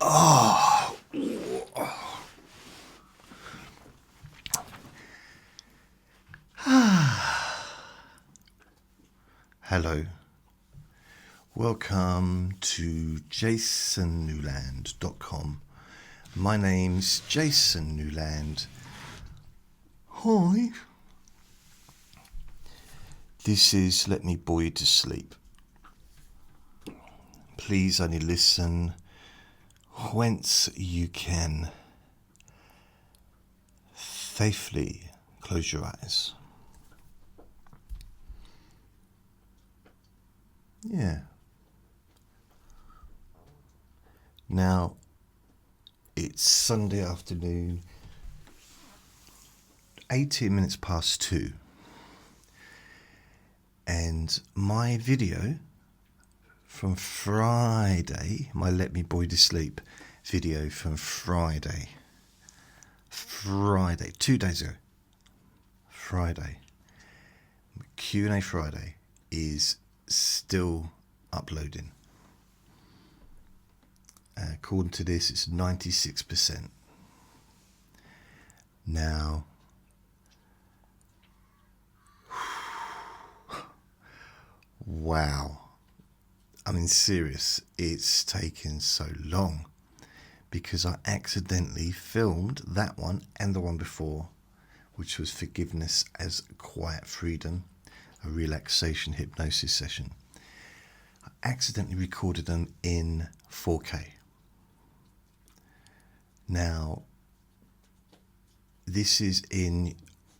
Oh. Hello. Welcome to jasonnewland.com. My name's Jason Newland. Hi. This is Let Me Bore You to Sleep. Please only listen whence you can safely close your eyes. Yeah. Now, it's Sunday afternoon, 18 minutes past 2. And my video from Friday, my Let Me Bore You to Sleep video from Friday, 2 days ago, Friday, Q&A Friday is still uploading. According to this, it's 96%. Now, wow. I mean, serious, it's taken so long because I accidentally filmed that one and the one before, which was Forgiveness as Quiet Freedom, a relaxation hypnosis session. I accidentally recorded them in 4K. Now, this is in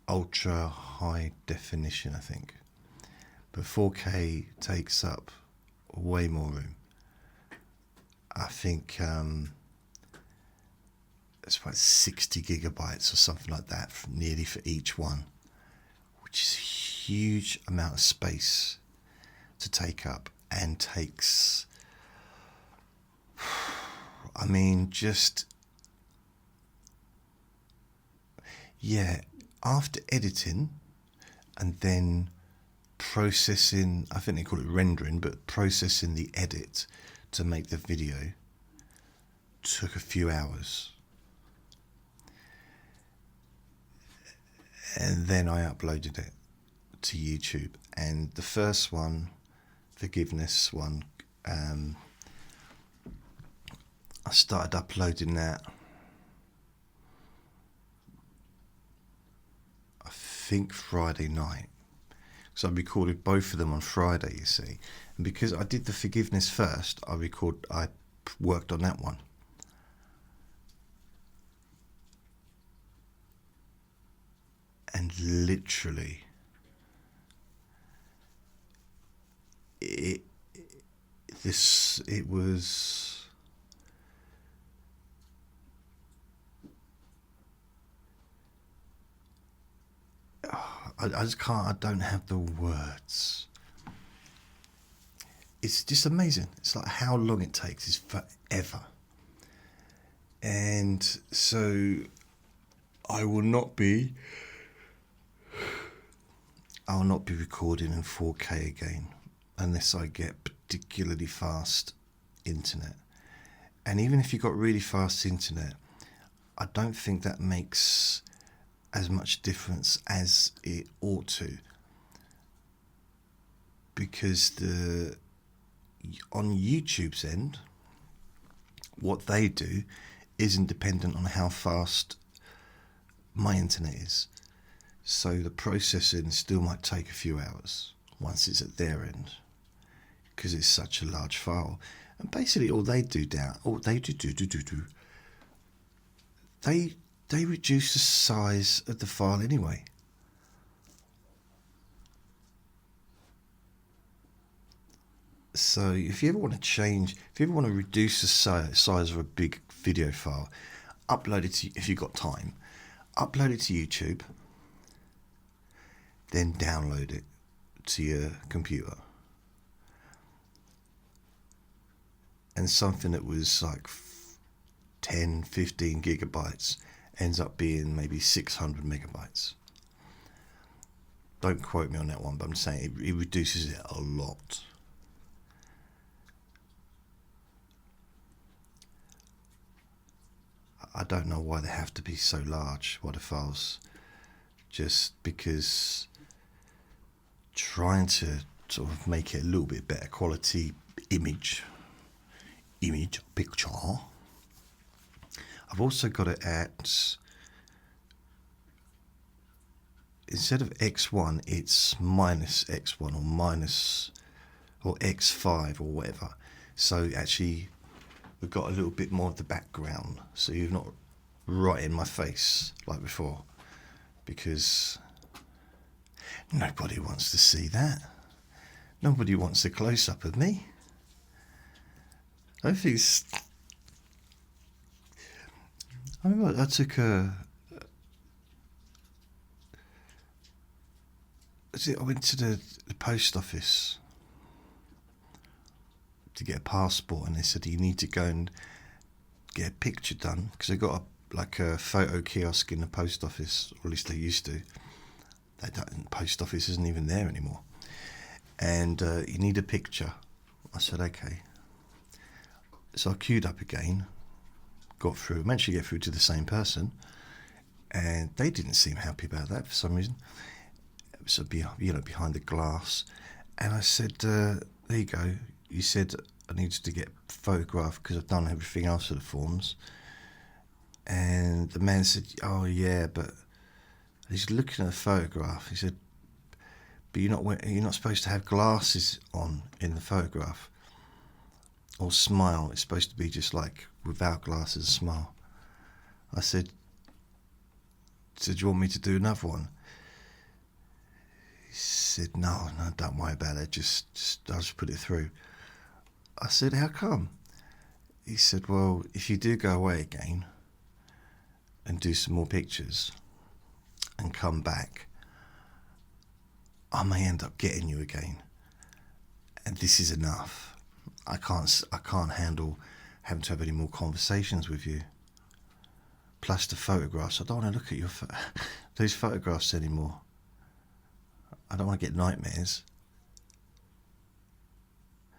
ultra high definition, I think. But 4K takes up way more room. I think it's about 60 gigabytes or something like that, nearly for each one, which is a huge amount of space to take up and takes, I mean, after editing and then processing, I think they call it rendering, but processing the edit to make the video took a few hours. And then I uploaded it to YouTube. And the first one, Forgiveness one, I started uploading that, I think Friday night. So I recorded both of them on Friday, you see. And because I did the Forgiveness first, I worked on that one. And literally, it was, I just can't, I don't have the words. It's just amazing. It's like how long it takes is forever. And so I will not be recording in 4K again unless I get particularly fast internet. And even if you've got really fast internet, I don't think that makes as much difference as it ought to, because on YouTube's end, what they do isn't dependent on how fast my internet is. So the processing still might take a few hours once it's at their end, because it's such a large file. And basically all they do, they reduce the size of the file anyway. So if you ever want to reduce the size of a big video file, upload it if you've got time, upload it to YouTube, then download it to your computer. And something that was like 10, 15 gigabytes ends up being maybe 600 megabytes. Don't quote me on that one, but I'm saying it reduces it a lot. I don't know why they have to be so large, what the files. Just because trying to sort of make it a little bit better quality picture. I've also got it at, instead of X1, it's minus X1 or minus or X5 or whatever. So actually we've got a little bit more of the background, so you're not right in my face like before, because nobody wants to see that. Nobody wants a close-up of me. I think I remember I took I went to the post office to get a passport, and they said you need to go and get a picture done, because they got a photo kiosk in the post office, or at least they used to. The post office isn't even there anymore, and you need a picture. I said okay. So I queued up again, got through, managed to get through to the same person, and they didn't seem happy about that for some reason. So behind the glass, and I said, there you go. You said I needed to get photographed because I've done everything else for the forms. And the man said, oh yeah, but he's looking at the photograph. He said, but you're not supposed to have glasses on in the photograph or smile. It's supposed to be just like without glasses, smile. I said, do you want me to do another one? He said, no, don't worry about it. I'll just put it through. I said, how come? He said, well, if you do go away again and do some more pictures and come back, I may end up getting you again. And this is enough. I can't handle having to have any more conversations with you. Plus the photographs. I don't want to look at those photographs anymore. I don't want to get nightmares.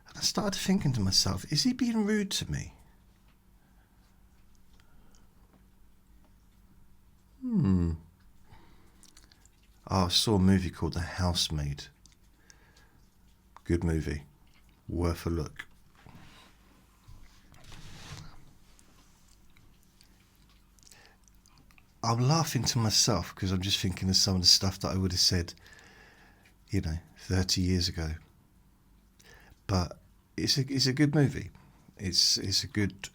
And I started thinking to myself, is he being rude to me? Oh, I saw a movie called The Housemaid. Good movie. Worth a look. I'm laughing to myself because I'm just thinking of some of the stuff that I would have said, 30 years ago. But it's a good movie. It's a good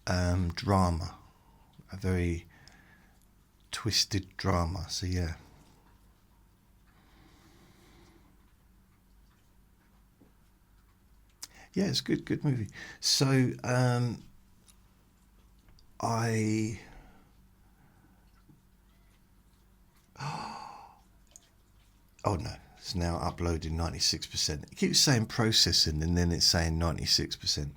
drama, a very twisted drama. So yeah. Yeah, it's a good movie. So oh no, it's now uploading 96%. It keeps saying processing and then it's saying 96%.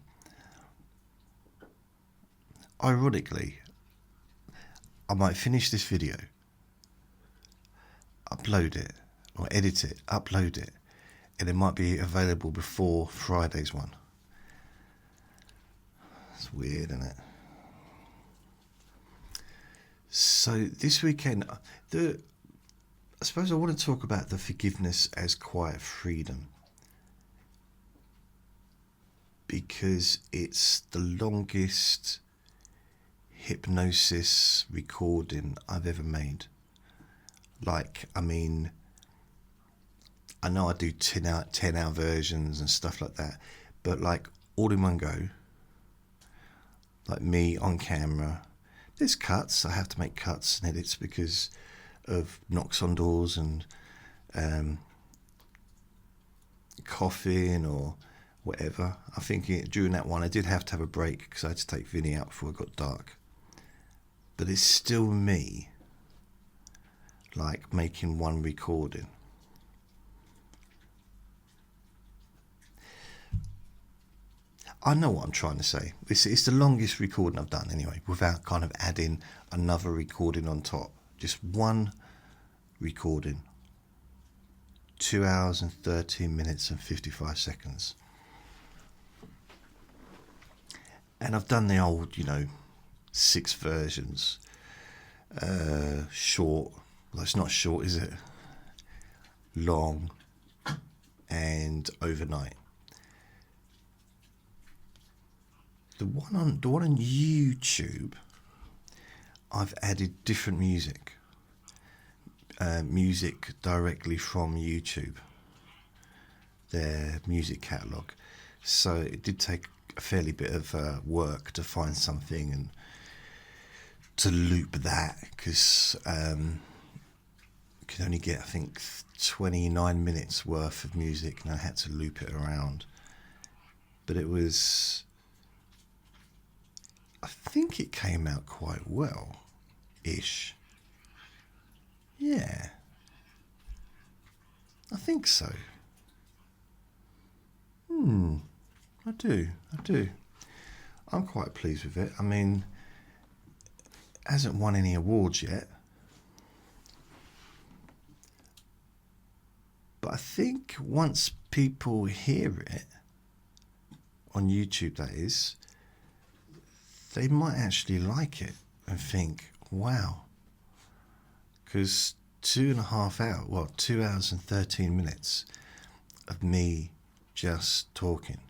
Ironically, I might finish this video, upload it, or edit it, upload it, and it might be available before Friday's one. It's weird, isn't it? So this weekend, I suppose I want to talk about the forgiveness as quiet freedom, because it's the longest hypnosis recording I've ever made. I know I do 10-hour versions and stuff like that, but all in one go, like me on camera. There's cuts, I have to make cuts and edits because of knocks on doors and coughing or whatever. I think during that one I did have to have a break because I had to take Vinny out before it got dark. But it's still me, making one recording. I know what I'm trying to say. It's the longest recording I've done anyway, without kind of adding another recording on top. Just one recording. 2 hours and 13 minutes and 55 seconds. And I've done the old, 6 versions. Short, well, it's not short, is it? Long, and overnight. The one on YouTube, I've added different music. Music directly from YouTube, their music catalogue. So it did take a fairly bit of work to find something and to loop that, because you can only get, I think, 29 minutes worth of music, and I had to loop it around. But it was, I think it came out quite well-ish. Yeah, I think so. I do. I'm quite pleased with it. I mean, it hasn't won any awards yet, but I think once people hear it, on YouTube that is, they might actually like it and think, wow. Because 2.5 hours, 2 hours and 13 minutes of me just talking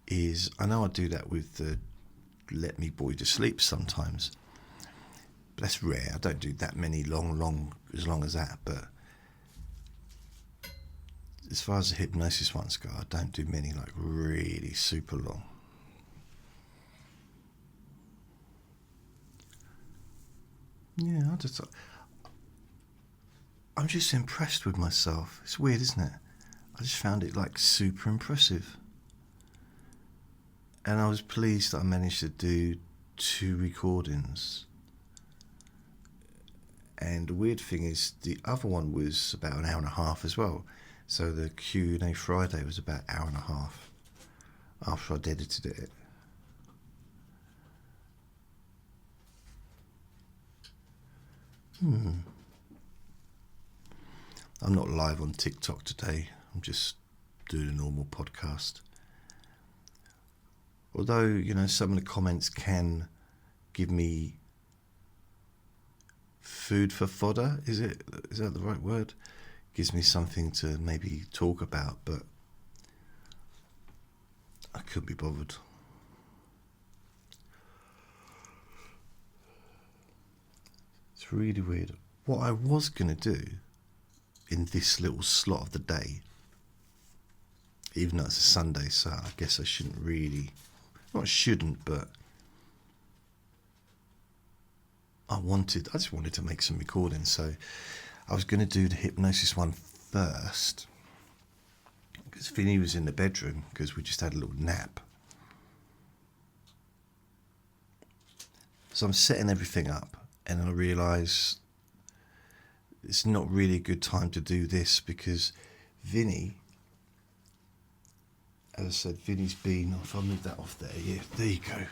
is, I know I do that with the Let Me Bore You to Sleep sometimes, but that's rare. I don't do that many as long as that. But as far as the hypnosis ones go, I don't do many like really super long. Yeah, I'm just impressed with myself. It's weird, isn't it? I just found it like super impressive. And I was pleased that I managed to do 2 recordings. And the weird thing is, the other one was about an hour and a half as well. So the Q&A Friday was about an hour and a half after I'd edited it. I'm not live on TikTok today. I'm just doing a normal podcast. Although, you know, some of the comments can give me food for fodder. Is that the right word? Gives me something to maybe talk about, but I couldn't be bothered. It's really weird. What I was going to do in this little slot of the day, even though it's a Sunday, so I guess I shouldn't really, not shouldn't, but I just wanted to make some recordings. So I was going to do the hypnosis one first, because Vinny was in the bedroom, because we just had a little nap. So I'm setting everything up, and I realise it's not really a good time to do this, because Vinny, as I said, Vinny's been, if I move that off there, yeah, there you go.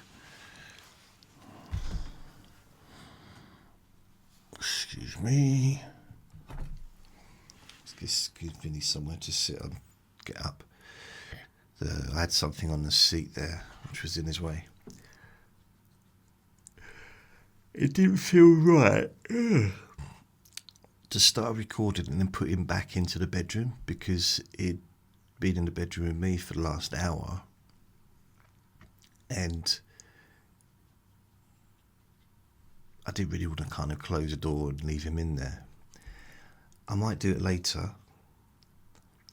Excuse me. Let's give Vinny somewhere to sit and get up. I had something on the seat there, which was in his way. It didn't feel right to start recording and then put him back into the bedroom, because he'd been in the bedroom with me for the last hour, and I didn't really want to kind of close the door and leave him in there. I might do it later,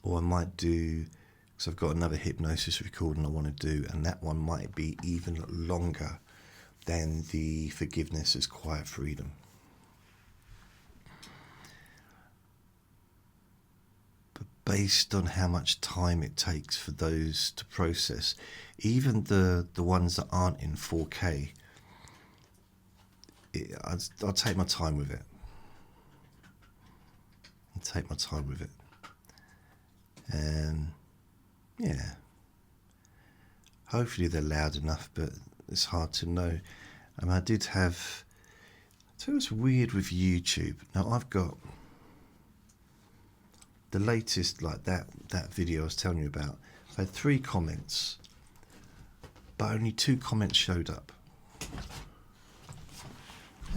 or I might do, because I've got another hypnosis recording I want to do, and that one might be even longer than the Forgiveness as Quiet Freedom. But based on how much time it takes for those to process, even the ones that aren't in 4K, I'll take my time with it. And yeah, hopefully they're loud enough, but it's hard to know. I did have, so it's weird with YouTube. Now I've got the latest, like that video I was telling you about. I had 3 comments, but only 2 comments showed up.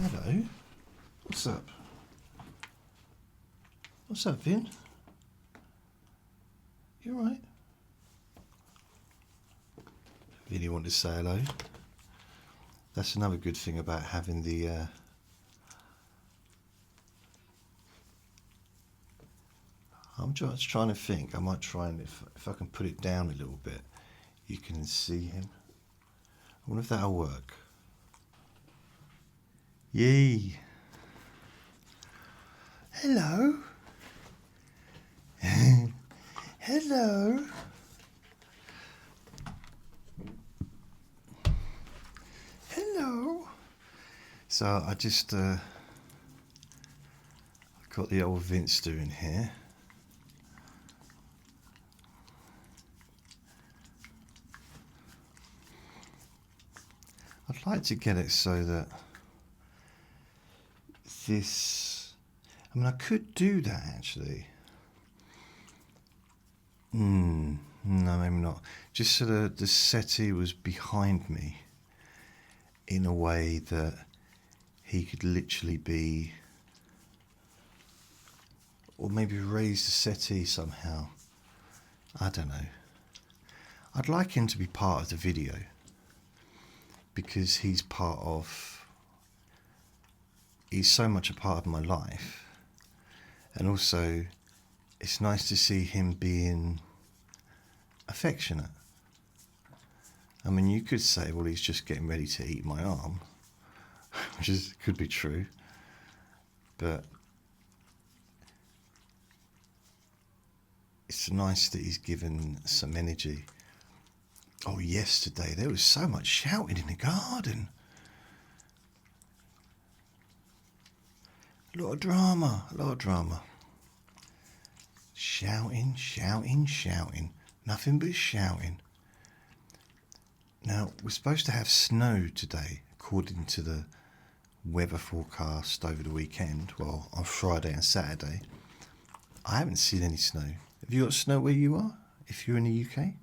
Hello. What's up? What's up, Vin? You alright? Vinny wanted to say hello. That's another good thing about having the I'm just trying to think. I might try and if I can put it down a little bit, you can see him. I wonder if that'll work. Yay! Hello. Hello. Hello. So I just got the old Vince doing here. I'd like to get it so that this, I mean, I could do that actually. No, maybe not. Just so that the settee was behind me in a way that he could literally be, or maybe raise the settee somehow. I don't know. I'd like him to be part of the video because he's so much a part of my life, and also it's nice to see him being affectionate. I mean, you could say, well, he's just getting ready to eat my arm, which could be true, but it's nice that he's given some energy. Oh, yesterday there was so much shouting in the garden. A lot of drama. Shouting. Nothing but shouting. Now, we're supposed to have snow today, according to the weather forecast over the weekend. Well, on Friday and Saturday. I haven't seen any snow. Have you got snow where you are, if you're in the UK?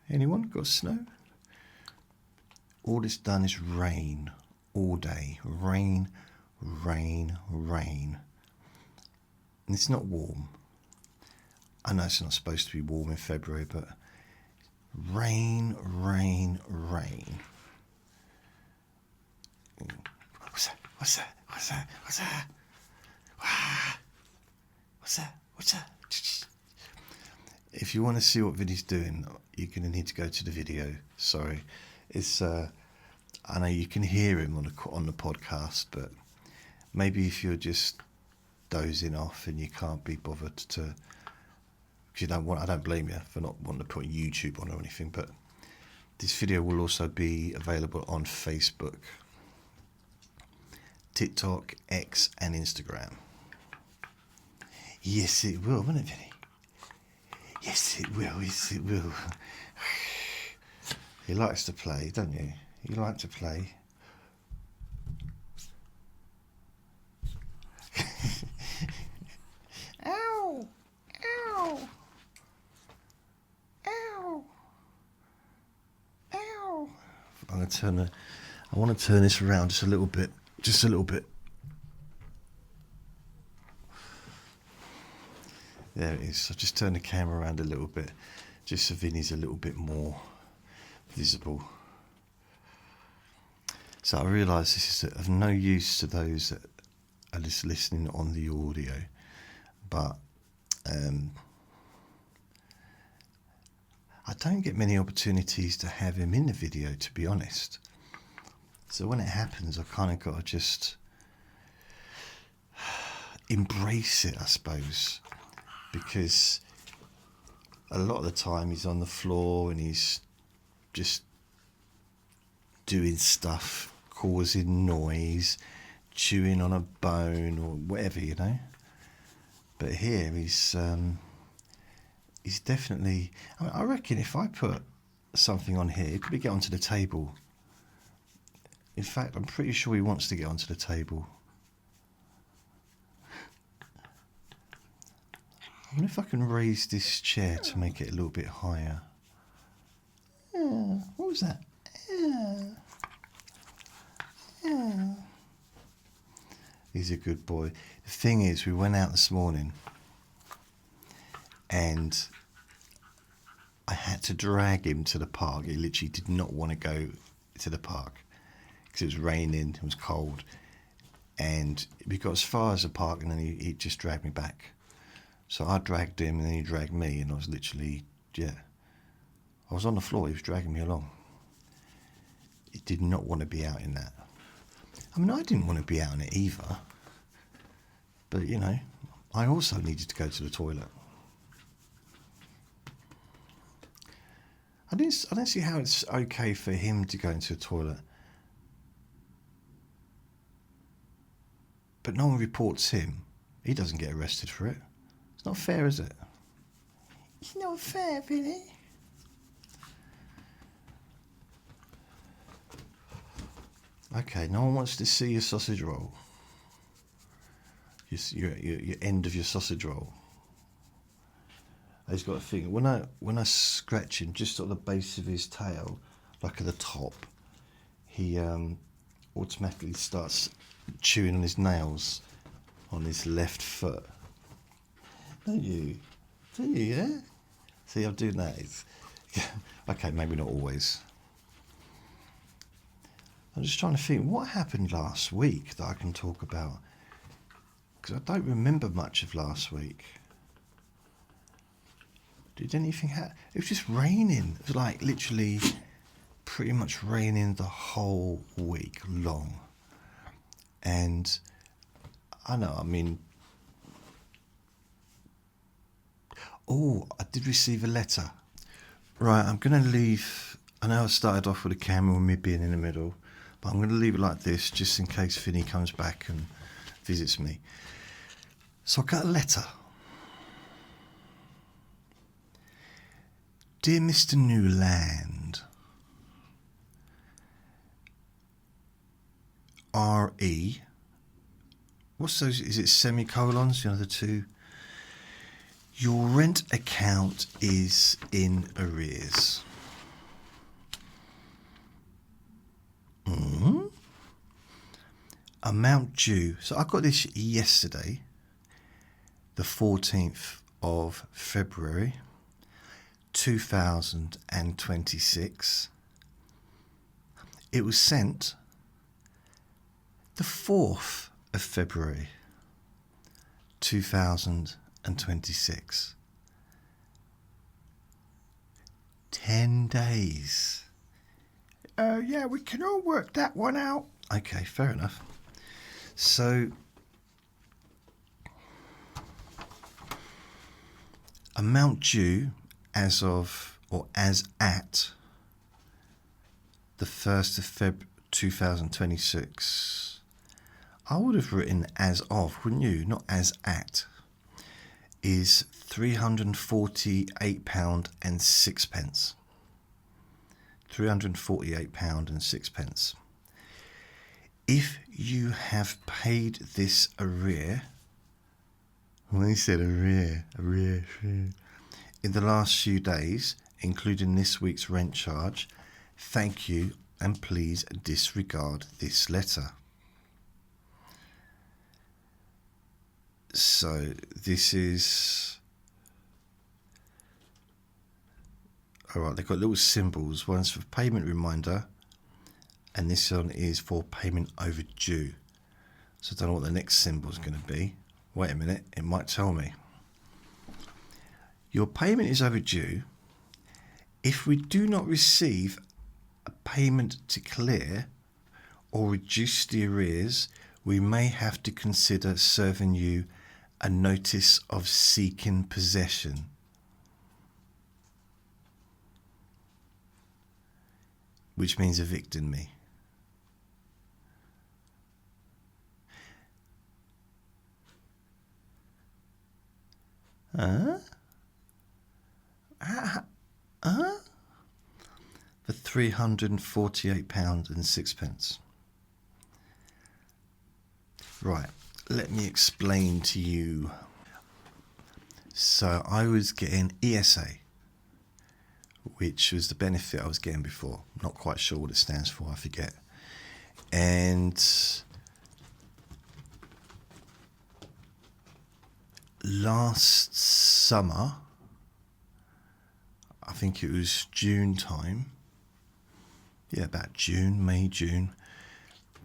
Anyone got snow? All it's done is rain all day. Rain. And it's not warm. I know it's not supposed to be warm in February, but rain. What's that? If you want to see what Vinny's doing, you're going to need to go to the video. Sorry. It's I know you can hear him on the podcast, but maybe if you're just dozing off and you can't be bothered to, because you don't want, I don't blame you for not wanting to put YouTube on or anything, but this video will also be available on Facebook, TikTok, X and Instagram. Yes it will, won't it, Vinny? Yes it will. He likes to play, don't you? You like to play. Ow! I'm going to turn I want to turn this around just a little bit. There it is. I've just turned the camera around a little bit, just so Vinny's a little bit more visible. So I realise this is of no use to those that are just listening on the audio, but I don't get many opportunities to have him in the video, to be honest. So when it happens, I kind of got to just embrace it, I suppose, because a lot of the time he's on the floor and he's just doing stuff, causing noise, chewing on a bone or whatever, you know. But here he's definitely, I reckon if I put something on here, he could get onto the table. In fact, I'm pretty sure he wants to get onto the table. I wonder if I can raise this chair to make it a little bit higher. What was that? Yeah. He's a good boy. The thing is, we went out this morning and I had to drag him to the park. He literally did not want to go to the park because it was raining, it was cold. And we got as far as the park and then he just dragged me back. So I dragged him and then he dragged me and I was literally, I was on the floor, he was dragging me along. He did not want to be out in that. I mean, I didn't want to be out in it either. But, you know, I also needed to go to the toilet. I don't see how it's okay for him to go into the toilet. But no one reports him. He doesn't get arrested for it. It's not fair, is it? It's not fair, Billy. Okay, no one wants to see your sausage roll. Your end of your sausage roll. He's got a thing. When I scratch him just at the base of his tail, like at the top, he automatically starts chewing on his nails on his left foot. Don't you? Do you? Yeah. See, I'm doing that. Okay, maybe not always. I'm just trying to think what happened last week that I can talk about, because I don't remember much of last week. Did anything happen? It was just raining. It was like literally pretty much raining the whole week long. And I know, I mean, I did receive a letter. Right, I'm going to leave. I know I started off with a camera with me being in the middle, but I'm going to leave it like this just in case Finny comes back and visits me. So I got a letter. Dear Mr. Newland, R.E. What's those? Is it semicolons? You know, the two. Your rent account is in arrears. Amount due. So I got this yesterday, the 14th of February, 2026. It was sent the 4th of February, 2026. 10 days. Yeah, we can all work that one out. Okay, fair enough. So, amount due as of, or as at, the 1st of Feb 2026. I would have written as of, wouldn't you? Not as at. Is £348.06. £348.06. If you have paid this arrear, when he said arrear, in the last few days, including this week's rent charge, thank you and please disregard this letter. So this is, alright, they've got little symbols. One's for payment reminder and this one is for payment overdue. So I don't know what the next symbol is going to be. Wait a minute, it might tell me. Your payment is overdue. If we do not receive a payment to clear or reduce the arrears, we may have to consider serving you a notice of seeking possession. Which means evicting me. For £348.06. Right, let me explain to you. So I was getting ESA, which was the benefit I was getting before. Not quite sure what it stands for, I forget. And last summer, I think it was June time, about May, June,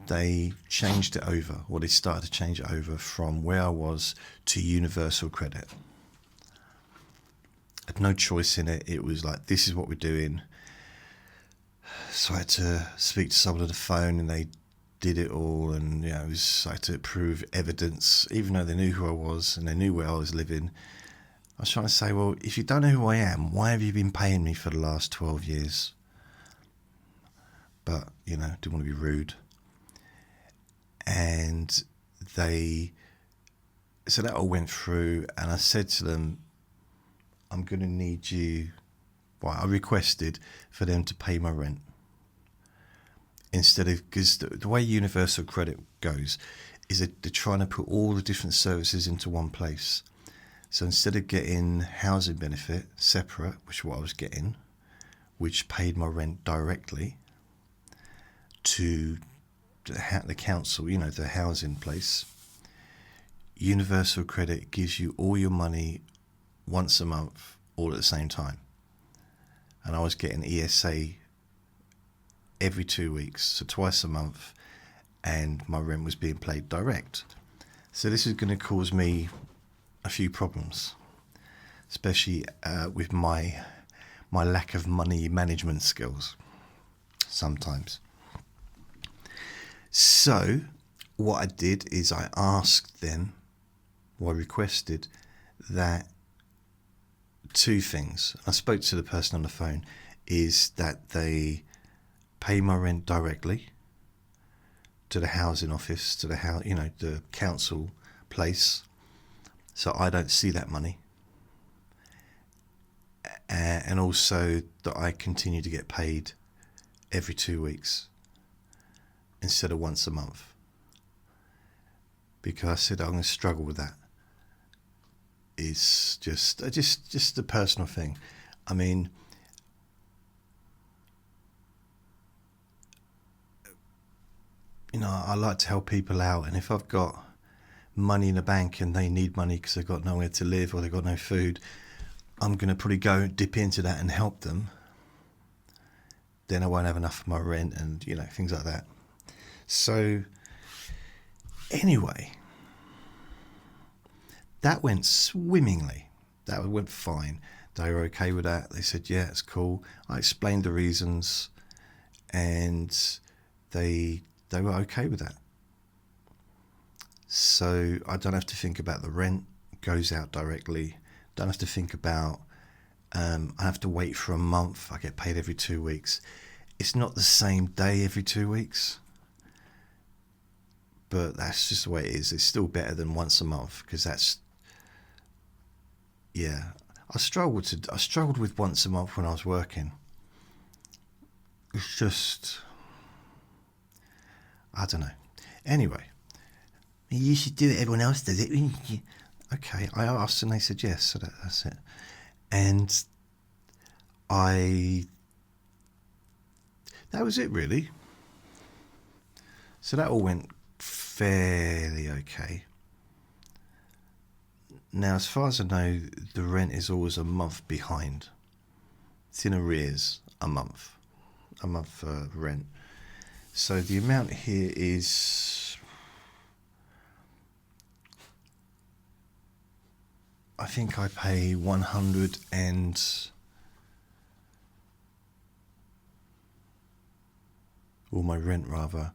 they changed it over, or they started to change it over from where I was to universal credit. I had no choice in it. It was like, this is what we're doing. So I had to speak to someone on the phone, and they did it all, and I had to prove evidence, even though they knew who I was and they knew where I was living. I was trying to say, well, if you don't know who I am, why have you been paying me for the last 12 years? But, didn't want to be rude. And so that all went through, and I said to them, I'm going to need you, I requested for them to pay my rent. Instead of, because the way universal credit goes is that they're trying to put all the different services into one place. So instead of getting housing benefit separate, which is what I was getting, which paid my rent directly to the council, the housing place, universal credit gives you all your money once a month, all at the same time. And I was getting ESA every 2 weeks, so twice a month, and my rent was being paid direct. So this is going to cause me a few problems, especially with my lack of money management skills sometimes. So what I did is I asked them, I requested that two things. I spoke to the person on the phone, is that they pay my rent directly to the housing office, to the council place, so I don't see that money, and also that I continue to get paid every 2 weeks instead of once a month, because I said I'm going to struggle with that. It's just a personal thing. I mean, I like to help people out, and if I've got money in the bank and they need money because they've got nowhere to live or they've got no food, I'm going to probably go dip into that and help them. Then I won't have enough for my rent and, things like that. So, anyway, that went swimmingly. That went fine. They were okay with that. They said, yeah, it's cool. I explained the reasons, and they were okay with that. So I don't have to think about the rent, it goes out directly. Don't have to think about, I have to wait for a month. I get paid every 2 weeks. It's not the same day every 2 weeks, but that's just the way it is. It's still better than once a month, because that's, I struggled with once a month when I was working. It's just, I don't know. Anyway, you should do it. Everyone else does it. Okay, I asked and they said yes, so that's it. And that was it really. So that all went fairly okay. Now, as far as I know, the rent is always a month behind. It's in arrears, a month rent. So the amount here is, I think I pay 100 and, or my rent rather,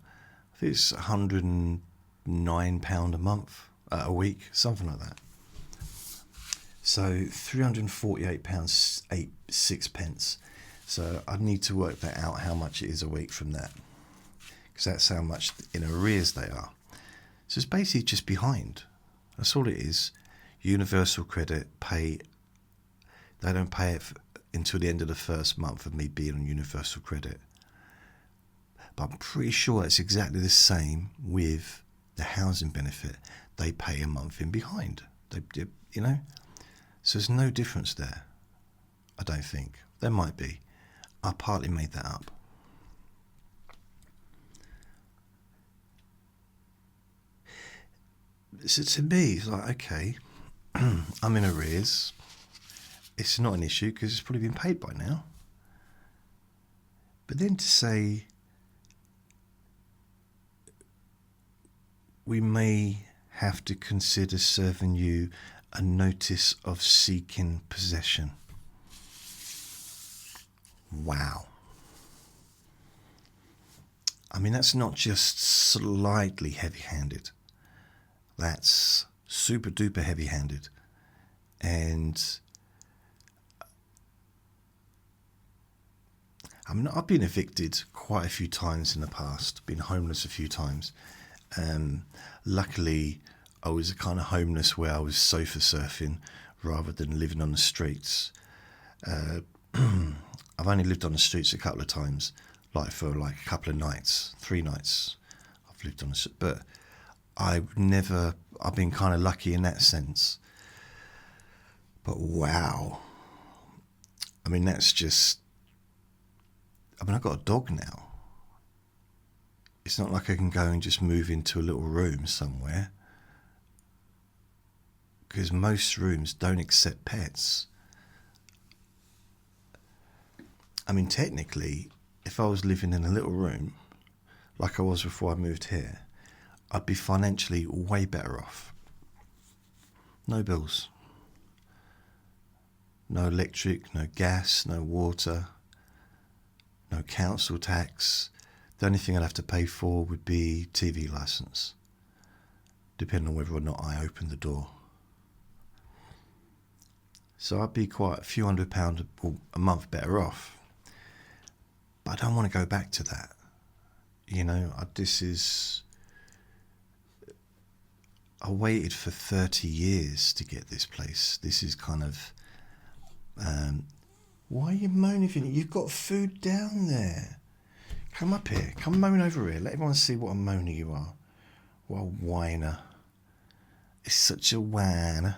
I think it's £109 a month, a week, something like that. So £348.86. So I need to work that out, how much it is a week from that, because that's how much in arrears they are. So it's basically just behind. That's all it is. Universal credit they don't pay it until the end of the first month of me being on universal credit. But I'm pretty sure it's exactly the same with the housing benefit. They pay a month in behind. So there's no difference there, I don't think. There might be. I partly made that up. So to me, it's like, okay, I'm in arrears. It's not an issue because it's probably been paid by now. But then to say we may have to consider serving you a notice of seeking possession. Wow. I mean, that's not just slightly heavy-handed. That's super duper heavy-handed. And I mean, I've been evicted quite a few times in the past, been homeless a few times. Luckily, I was kind of homeless where I was sofa surfing rather than living on the streets. I've only lived on the streets a couple of times, like for like a couple of nights, 3 nights I've lived on the street. But I've been kind of lucky in that sense. But wow. I mean, I've got a dog now. It's not like I can go and just move into a little room somewhere, because most rooms don't accept pets. I mean, technically, if I was living in a little room, like I was before I moved here, I'd be financially way better off. No bills. No electric, no gas, no water, no council tax. The only thing I'd have to pay for would be TV licence, depending on whether or not I open the door. So I'd be quite a few £100 a month better off. But I don't want to go back to that. You know, I waited for 30 years to get this place. This is kind of... why are you moaning, Vinny? You've got food down there. Come up here. Come moan over here. Let everyone see what a moaner you are. What a whiner. It's such a whiner.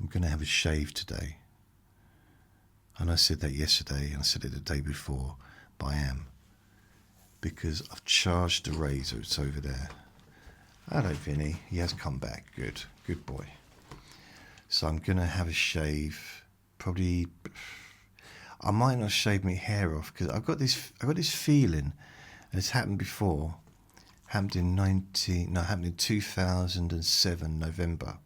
I'm going to have a shave today. And I said that yesterday, and I said it the day before, but I am. Because I've charged the razor. It's over there. Hello, Vinny. He has come back. Good. Good boy. So I'm going to have a shave. Probably... I might not shave my hair off, because I've got this feeling, and it's happened before. Happened in 2007, November.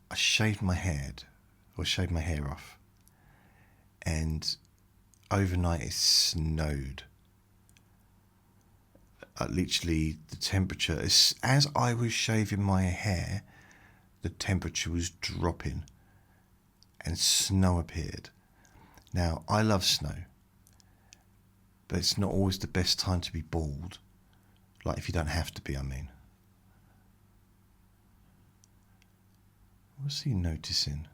I shaved my head, or shaved my hair off, and overnight it snowed. Literally, the temperature, as I was shaving my hair, the temperature was dropping, and snow appeared. Now, I love snow, but it's not always the best time to be bald. Like, if you don't have to be, I mean. What's he noticing?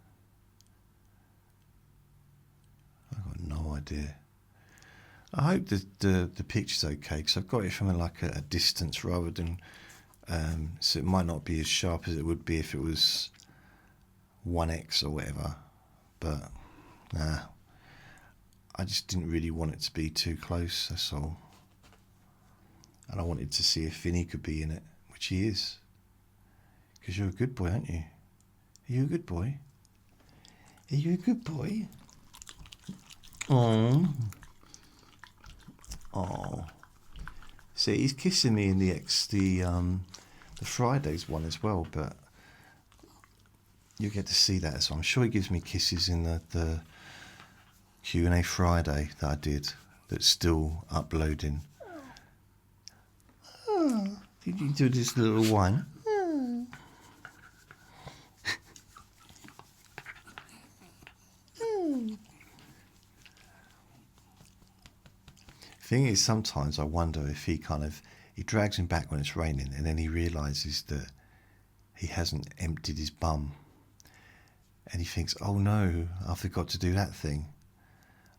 I've got no idea. I hope that the picture's okay, because I've got it from like a distance rather than... so it might not be as sharp as it would be if it was 1x or whatever. But, nah. I just didn't really want it to be too close, that's all. And I wanted to see if Vinny could be in it, which he is. Because you're a good boy, aren't you? Are you a good boy? Are you a good boy? Oh. Oh. See, he's kissing me in the Fridays one as well, but you get to see that as well. I'm sure he gives me kisses in the Q&A Friday that I did, that's still uploading. Oh, did you do this little one? Oh. Thing is, sometimes I wonder if he drags him back when it's raining, and then he realises that he hasn't emptied his bum, and he thinks, oh no, I forgot to do that thing.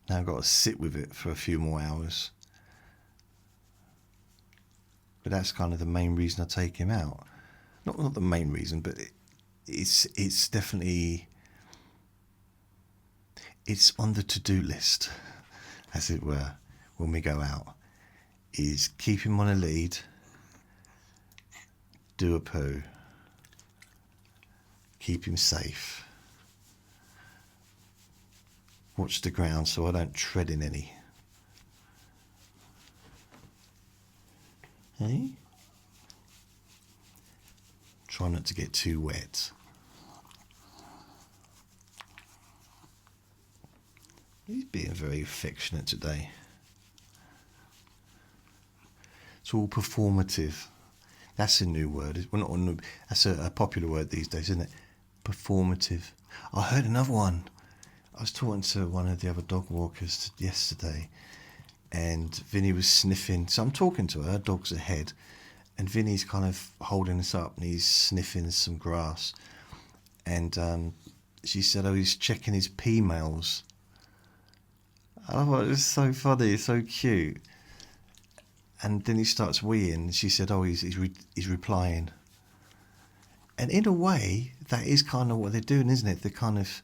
Now I've got to sit with it for a few more hours. But that's kind of the main reason I take him out. Not the main reason, but it's definitely, it's on the to-do list, as it were, when we go out. is keep him on a lead, do a poo, keep him safe, watch the ground so I don't tread in any. Hey? Try not to get too wet. He's being very affectionate today. It's all performative. That's a new word. Well, not a new, that's a popular word these days, isn't it? Performative. I heard another one. I was talking to one of the other dog walkers yesterday, and Vinny was sniffing. So I'm talking to her, dog's ahead, and Vinny's kind of holding us up and he's sniffing some grass. And she said, oh, he's checking his pea mails. I thought it was so funny, so cute. And then he starts weeing. She said, oh, he's replying. And in a way, that is kind of what they're doing, isn't it? They're kind of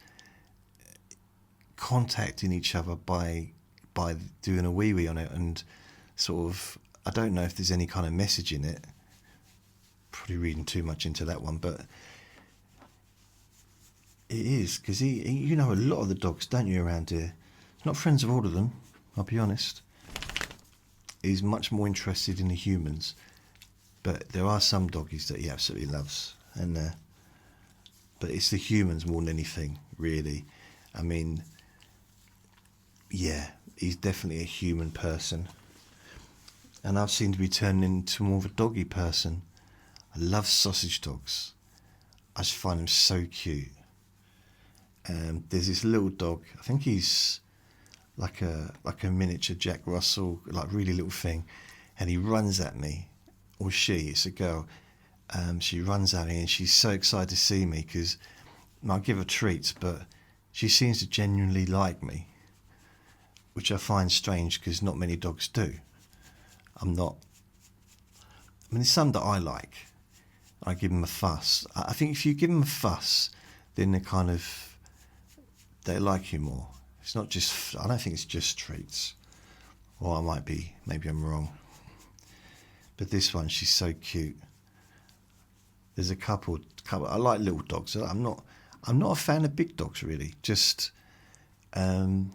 contacting each other by doing a wee on it, and sort of, I don't know if there's any kind of message in it. Probably reading too much into that one, but it is, because you know a lot of the dogs, don't you, around here? Not friends of all of them, I'll be honest. He's much more interested in the humans, but there are some doggies that he absolutely loves, and but it's the humans more than anything, really. I mean, yeah, he's definitely a human person, and I've seemed to be turning into more of a doggy person. I love sausage dogs. I just find them so cute. There's this little dog, I think he's like a miniature Jack Russell, like really little thing, and he runs at me, or it's a girl. She runs at me and she's so excited to see me, because I give her treats, but she seems to genuinely like me, which I find strange because not many dogs do. There's some that I like. I give them a fuss. I think if you give them a fuss, then they like you more. It's not just, I don't think it's just treats. Or maybe I'm wrong. But this one, she's so cute. There's a couple. I like little dogs. I'm not a fan of big dogs, really. Just, I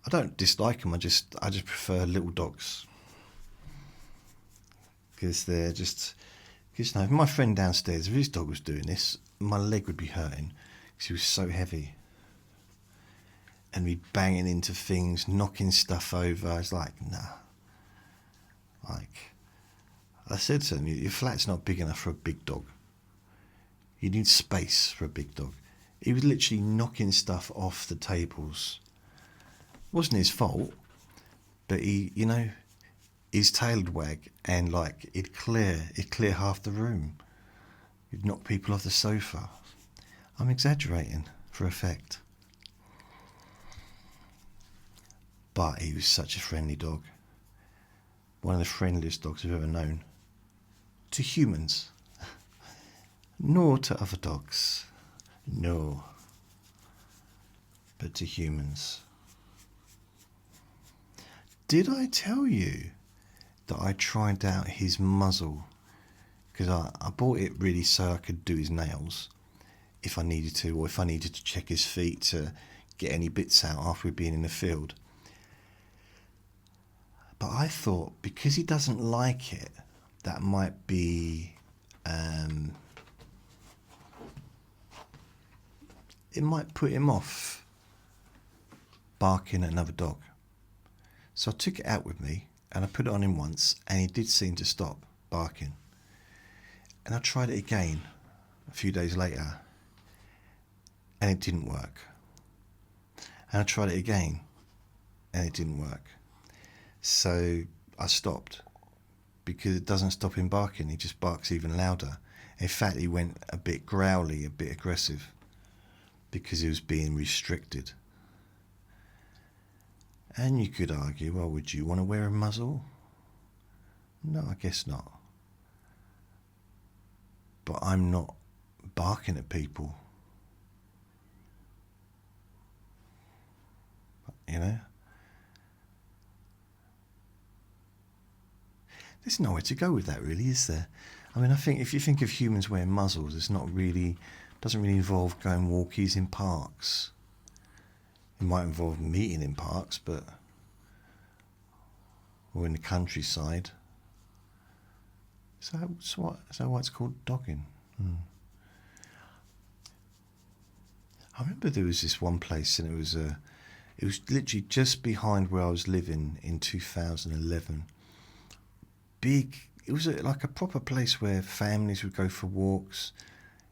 don't dislike them. I just prefer little dogs, because they're just. Because if my friend downstairs, if his dog was doing this, my leg would be hurting, because he was so heavy. And be banging into things, knocking stuff over. I was like, nah. Like, I said to him, your flat's not big enough for a big dog. You need space for a big dog. He was literally knocking stuff off the tables. It wasn't his fault, but his tail would wag, and like it'd clear half the room. He'd knock people off the sofa. I'm exaggerating for effect. But he was such a friendly dog. One of the friendliest dogs I've ever known. To humans. Nor to other dogs. No. But to humans. Did I tell you that I tried out his muzzle? Because I bought it really so I could do his nails if I needed to, or if I needed to check his feet to get any bits out after we'd been in the field. But I thought, because he doesn't like it, that might be, it might put him off barking at another dog. So I took it out with me and I put it on him once, and he did seem to stop barking. And I tried it again a few days later, and it didn't work. And I tried it again, and it didn't work. So I stopped, because it doesn't stop him barking. He just barks even louder. In fact, he went a bit growly, a bit aggressive, because he was being restricted. And you could argue, well, would you want to wear a muzzle? No, I guess not. But I'm not barking at people. You know? there's nowhere to go with that, really, is there? I mean, I think if you think of humans wearing muzzles, it's not really, doesn't really involve going walkies in parks. It might involve meeting in parks, but, or in the countryside. Is that why it's called dogging? I remember there was this one place, and it was literally just behind where I was living in 2011. Big, it was like a proper place where families would go for walks.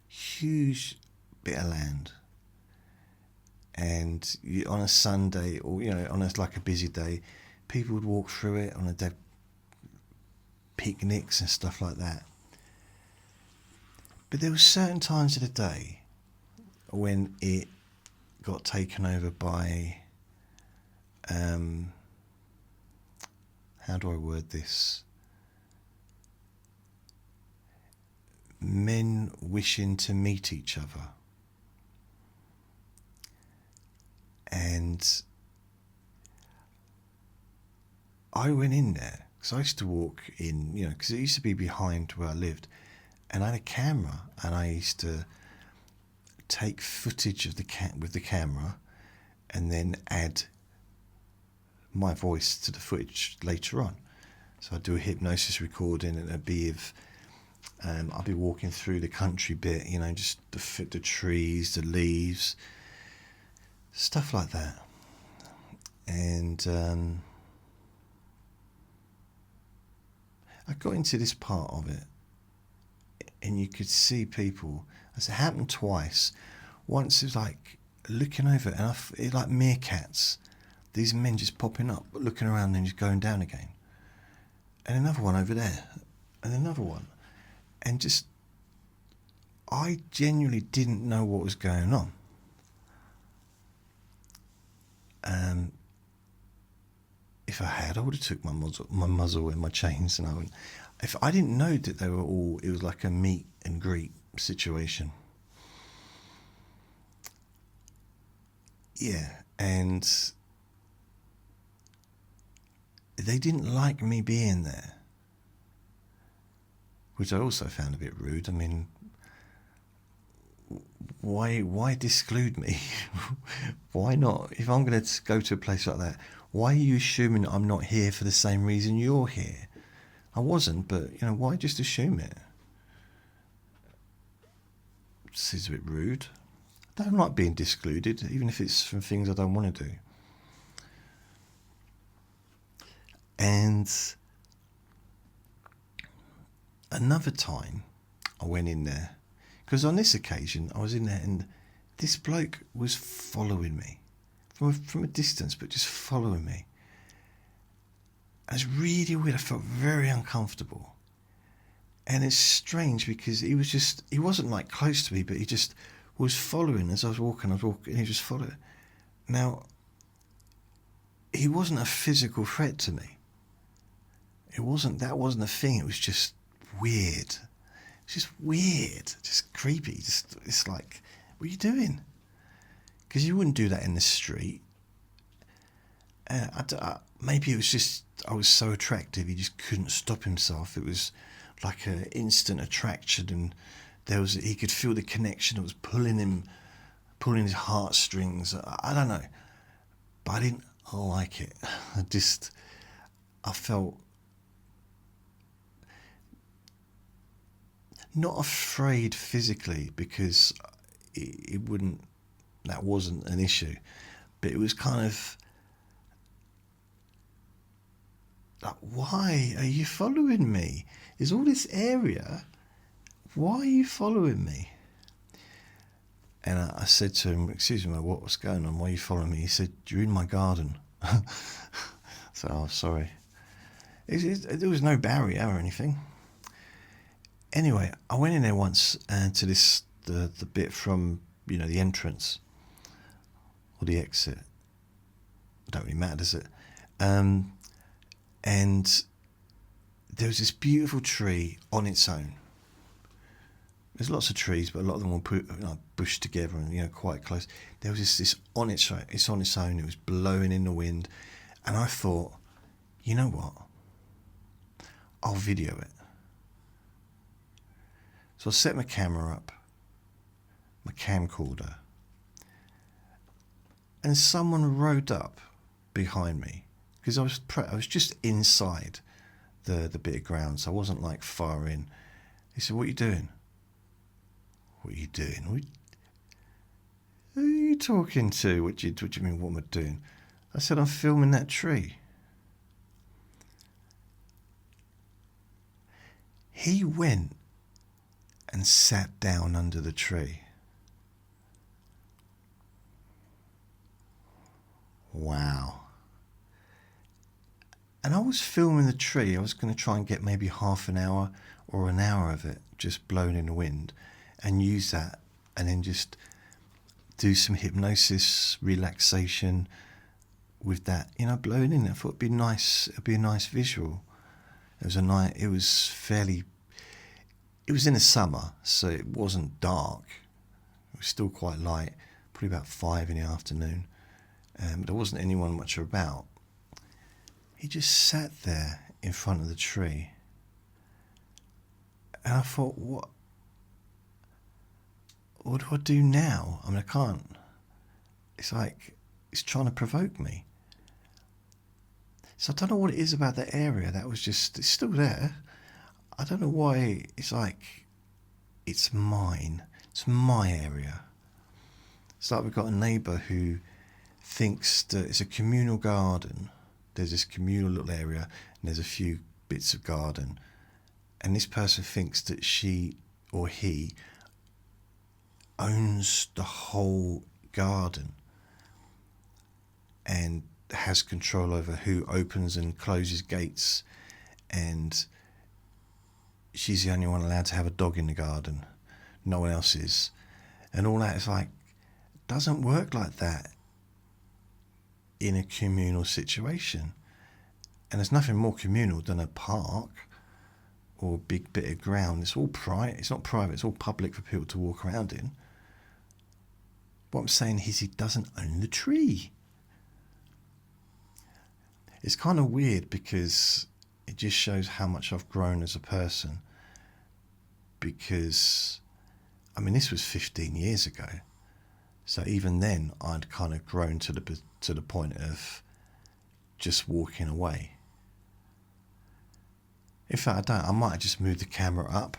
Huge bit of land, and on a Sunday, or on like a busy day, people would walk through it on a day, picnics and stuff like that. But there were certain times of the day when it got taken over by, how do I word this? Men wishing to meet each other. And I went in there, because I used to walk in, because it used to be behind where I lived, and I had a camera, and I used to take footage of with the camera, and then add my voice to the footage later on. So I'd do a hypnosis recording, and it'd be of, I'll be walking through the country bit, just the trees, the leaves, stuff like that. And I got into this part of it, and you could see people. It happened twice. Once it was like looking over, and it like meerkats. These men just popping up, looking around, and just going down again. And another one over there, and another one. And just, I genuinely didn't know what was going on. If I had, I would have took my muzzle and my chains, and if I didn't know that they were all, it was like a meet and greet situation. Yeah, and they didn't like me being there, which I also found a bit rude. I mean, why exclude me? Why not? If I'm going to go to a place like that, why are you assuming that I'm not here for the same reason you're here? I wasn't, but why just assume it? This is a bit rude. I don't like being excluded, even if it's from things I don't want to do. And another time I went in there, because on this occasion I was in there, and this bloke was following me from a distance, but just following me. And it's really weird. I felt very uncomfortable. And it's strange because he wasn't like close to me, but he just was following as I was walking, and he just followed. Now, he wasn't a physical threat to me. That wasn't a thing. It was just weird. It's just weird, just creepy. It's like, what are you doing? Because you wouldn't do that in the street. Maybe it was just, I was so attractive, he just couldn't stop himself. It was like an instant attraction, and he could feel the connection that was pulling his heartstrings. I don't know, but I didn't like it. I felt not afraid physically, because that wasn't an issue, but it was kind of like, why are you following me? Is all this area, why are you following me? And I said to him, excuse me, what's going on? Why are you following me? He said, you're in my garden. So, sorry. There was no barrier or anything. Anyway, I went in there once to the bit from, the entrance or the exit. It don't really matter, does it? And there was this beautiful tree on its own. There's lots of trees, but a lot of them were bushed together and quite close. There was this on its own. It's on its own. It was blowing in the wind, and I thought, you know what? I'll video it. So I set my camera up, my camcorder, and someone rode up behind me because I was just inside the bit of ground, so I wasn't like far in. He said, "What are you doing?" "What are you doing? Who are you talking to? What do you mean, what am I doing?" I said, "I'm filming that tree." He went and sat down under the tree. Wow. And I was filming the tree. I was going to try and get maybe half an hour or an hour of it just blown in the wind and use that and then just do some hypnosis, relaxation with that, blowing in. I thought it'd be nice. It'd be a nice visual. It was a night. It was in the summer, so it wasn't dark. It was still quite light, probably about 5 in the afternoon. There wasn't anyone much about. He just sat there in front of the tree. And I thought, what do I do now? I mean, I can't. It's like, it's trying to provoke me. So I don't know what it is about that area that was it's still there. I don't know why. It's like, it's mine. It's my area. It's like we've got a neighbour who thinks that it's a communal garden. There's this communal little area and there's a few bits of garden. And this person thinks that she or he owns the whole garden and has control over who opens and closes gates, and she's the only one allowed to have a dog in the garden. No one else is. And all that is like, doesn't work like that in a communal situation. And there's nothing more communal than a park or a big bit of ground. It's all private. It's not private. It's all public for people to walk around in. What I'm saying is he doesn't own the tree. It's kind of weird because it just shows how much I've grown as a person. Because, I mean, this was 15 years ago. So even then, I'd kind of grown to the point of just walking away. In fact, I might have just moved the camera up.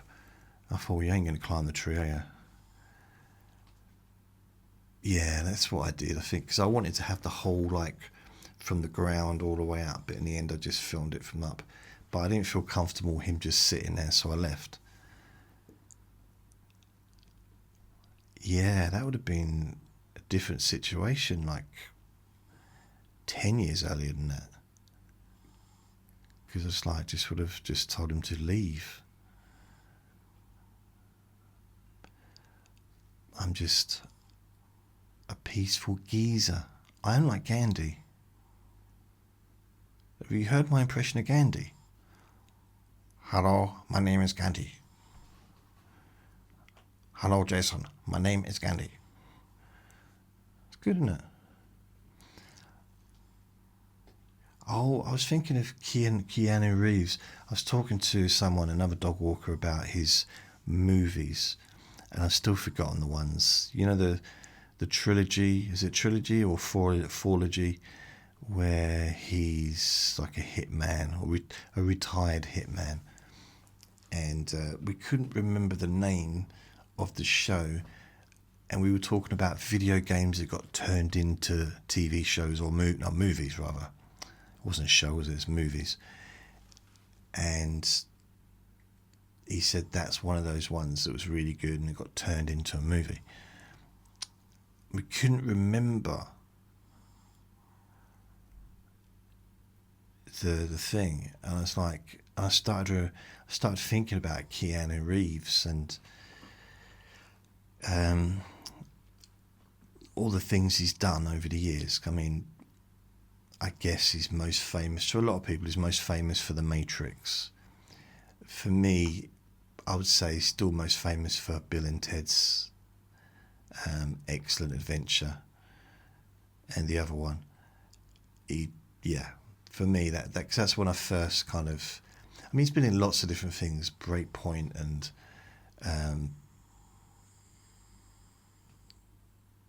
I thought, well, you ain't going to climb the tree, are you? Yeah, that's what I did, I think, because I wanted to have the whole, like, from the ground all the way up, but in the end I just filmed it from up. But I didn't feel comfortable with him just sitting there, so I left. Yeah, that would have been a different situation, like 10 years earlier than that. Because it's like, just would have just told him to leave. I'm just a peaceful geezer. I am like Gandhi. Have you heard my impression of Gandhi? Hello, my name is Gandhi. Hello, Jason. My name is Gandhi. It's good, isn't it? Oh, I was thinking of Keanu Reeves. I was talking to someone, another dog walker, about his movies, and I've still forgotten the ones. You know, the trilogy, is it trilogy or fourlogy, where he's like a hitman, or a retired hitman. And we couldn't remember the name of the show, and we were talking about video games that got turned into TV shows, or movies rather. It wasn't a show, was it? It's movies. And he said that's one of those ones that was really good and it got turned into a movie. We couldn't remember the thing, and I was like, I started thinking about Keanu Reeves and all the things he's done over the years. I mean, I guess he's most famous, to a lot of people, he's most famous for The Matrix. For me, I would say he's still most famous for Bill and Ted's Excellent Adventure, and the other one. For me, that's when I first kind of, I mean, he's been in lots of different things, Breakpoint and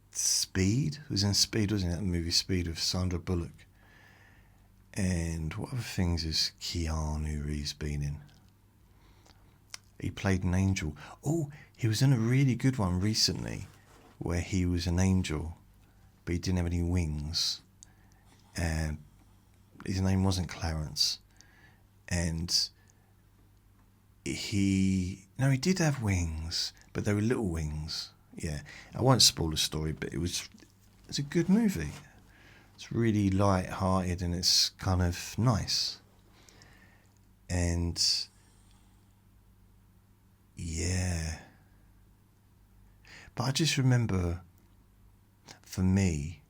Speed. He was in Speed, wasn't he? That movie Speed with Sandra Bullock. And what other things has Keanu Reeves been in? He played an angel. Oh, he was in a really good one recently where he was an angel, but he didn't have any wings. And his name wasn't Clarence. And he did have wings, but they were little wings. Yeah, I won't spoil the story, but it's a good movie. It's really light-hearted and it's kind of nice. And yeah, but I just remember, for me,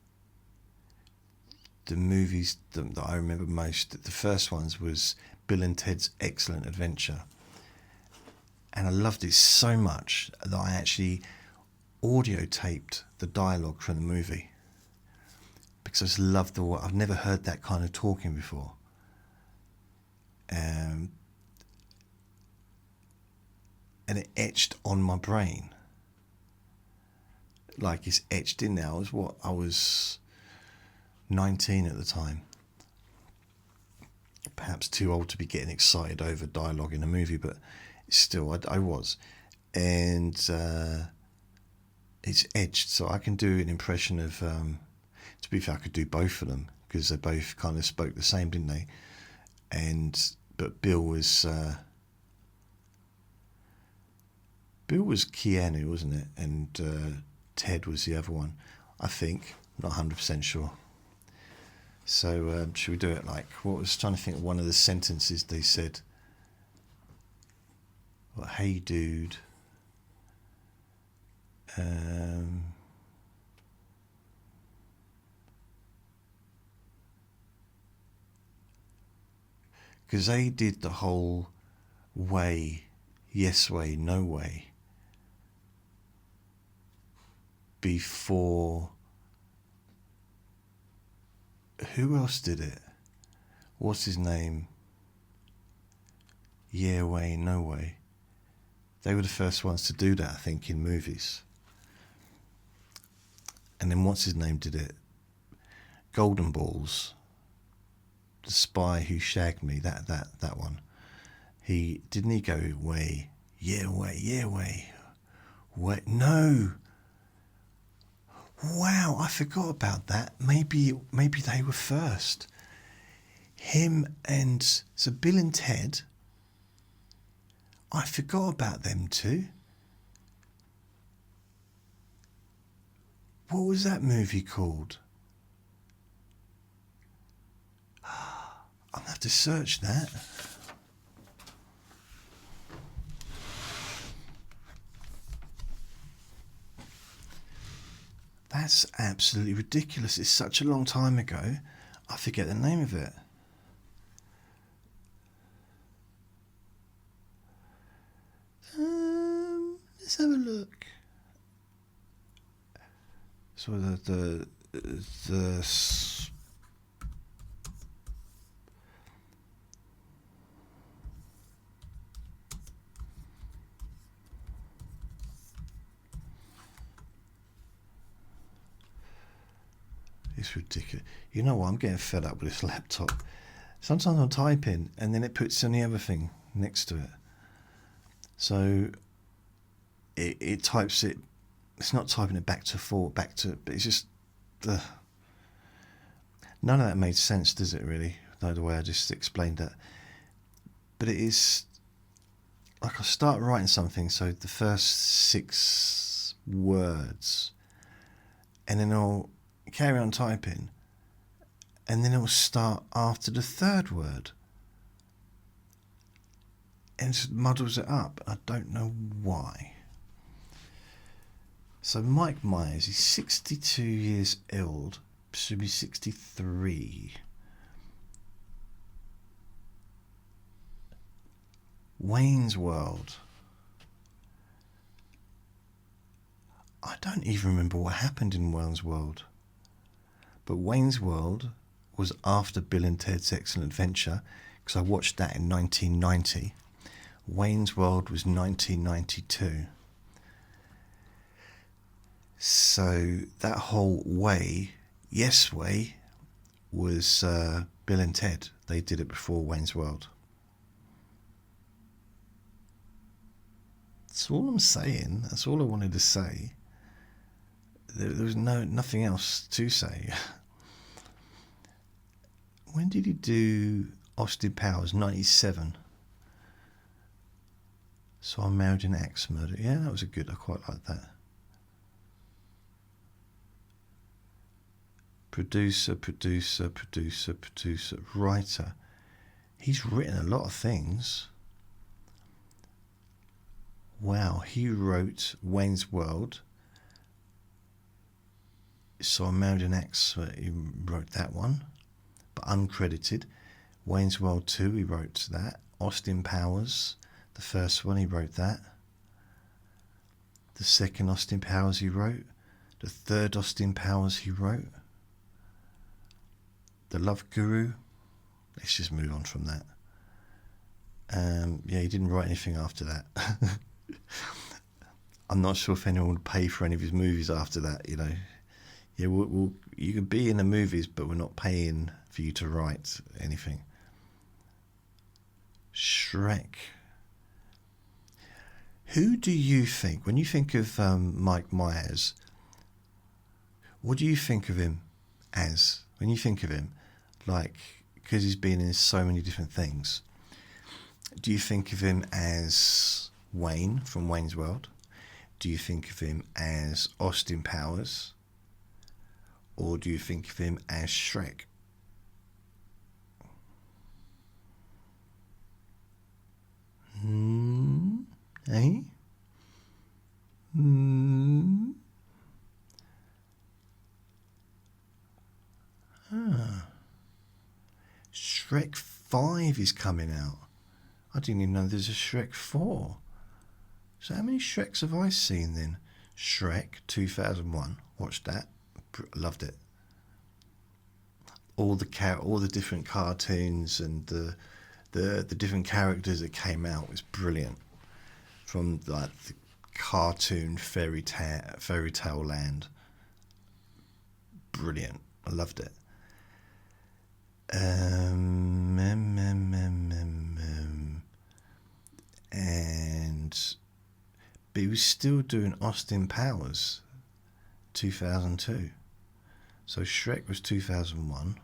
the movies that I remember most, the first ones was Bill and Ted's Excellent Adventure. And I loved it so much that I actually audio taped the dialogue from the movie. Because I just loved I've never heard that kind of talking before. And it etched on my brain. Like it's etched in there. I was 19 at the time. Perhaps too old to be getting excited over dialogue in a movie, but still, I was. And it's etched, so I can do an impression of... to be fair, I could do both of them, because they both kind of spoke the same, didn't they? But Bill was Keanu, wasn't it? And Ted was the other one, I think. Not 100% sure. So should we do it like... I was trying to think of one of the sentences they said. Well, hey, dude. Because they did the whole way, yes way, no way, before... Who else did it? What's his name? Yeah way, no way. They were the first ones to do that, I think, in movies. And then what's his name did it? Golden Balls. The Spy Who Shagged Me, that one. Didn't he go way, yeah way, yeah way, way? No. Wow, I forgot about that. Maybe they were first. Him and... So Bill and Ted... I forgot about them too. What was that movie called? I'm going to have to search that. That's absolutely ridiculous. It's such a long time ago. I forget the name of it. Let's have a look. So the it's ridiculous. You know what? I'm getting fed up with this laptop. Sometimes I'm typing and then it puts any other thing next to it. So it types it. It's not typing it back to forward, but it's just none of that made sense, does it? Really, no, the way I just explained that. But it is like I start writing something, so the first 6 words, and then I'll carry on typing, and then it'll start after the 3rd word. And it just muddles it up. I don't know why. So Mike Myers, he's 62 years old, should be 63. Wayne's World. I don't even remember what happened in Wayne's World. But Wayne's World was after Bill and Ted's Excellent Adventure, because I watched that in 1990. Wayne's World was 1992. So that whole Yes Way, was Bill and Ted. They did it before Wayne's World. That's all I'm saying. That's all I wanted to say. There was nothing else to say. When did he do Austin Powers? 97. So I Married an Axe Murder. Yeah, that was I quite like that. Producer, writer. He's written a lot of things. Wow, he wrote Wayne's World. So I Married an Axe, he wrote that one, but uncredited. Wayne's World 2, he wrote that. Austin Powers, the first one, he wrote that. The second Austin Powers he wrote. The third Austin Powers he wrote. The Love Guru. Let's just move on from that. Yeah, he didn't write anything after that. I'm not sure if anyone would pay for any of his movies after that, you know. Yeah, you could be in the movies, but we're not paying for you to write anything. Shrek. Who do you think, when you think of Mike Myers, what do you think of him as? When you think of him, like, because he's been in so many different things, do you think of him as Wayne from Wayne's World? Do you think of him as Austin Powers? Or do you think of him as Shrek? Eh? Shrek 5 is coming out. I didn't even know there's a Shrek 4. So how many Shreks have I seen then? Shrek 2001. Watched that. Loved it. All the different cartoons and the different characters that came out was brilliant. From like the cartoon fairy tale land. Brilliant. I loved it. But he was still doing Austin Powers 2002. So Shrek was 2001.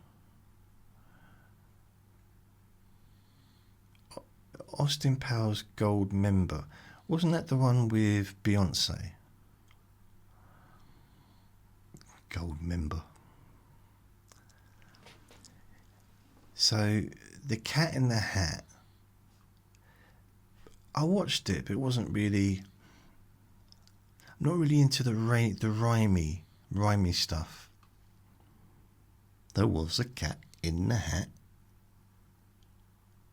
Austin Powers Gold Member. Wasn't that the one with Beyonce? Gold Member. So The Cat in the Hat. I watched it, but it wasn't really. I'm not really into the rhymey stuff. There was a cat in the hat.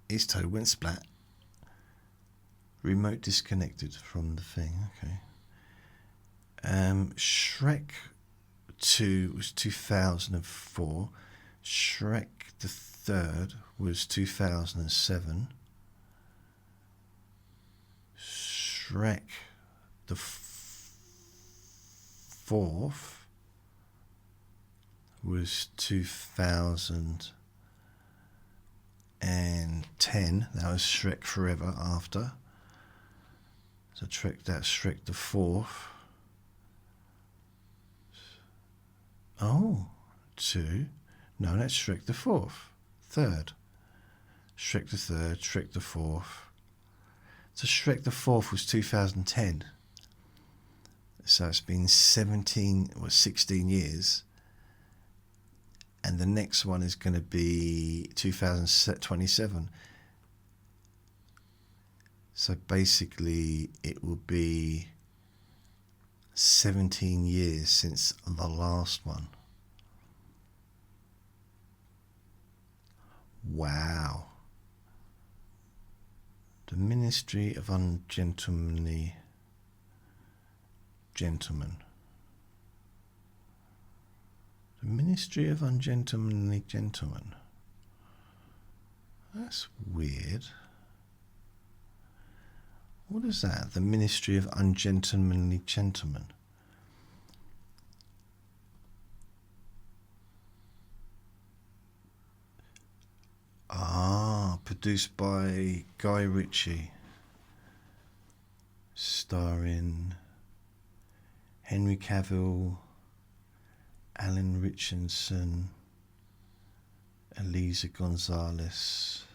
His toe went splat. Remote disconnected from the thing. Okay. Shrek 2 was 2004. Shrek the third was 2007. Shrek the fourth was 2010. That was Shrek Forever After. So that's Shrek the fourth. Oh, 2. No, that's Shrek the fourth. Third. Shrek the third, Shrek the fourth. So Shrek the fourth was 2010. So it's been 16 years. And the next one is going to be 2027. So basically it will be 17 years since the last one. Wow. The Ministry of Ungentlemanly Gentlemen. The Ministry of Ungentlemanly Gentlemen. That's weird. What is that? The Ministry of Ungentlemanly Gentlemen. Ah, produced by Guy Ritchie. Starring Henry Cavill, Alan Richardson, Eliza Gonzalez.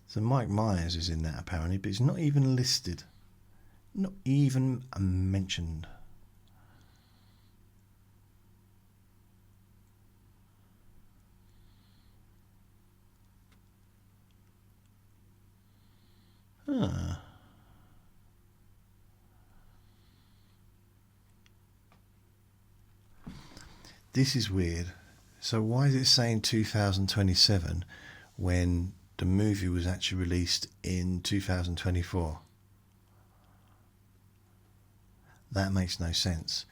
So Mike Myers is in that apparently, but he's not even listed. Not even mentioned. Huh. This is weird. So why is it saying 2027 when the movie was actually released in 2024? That makes no sense.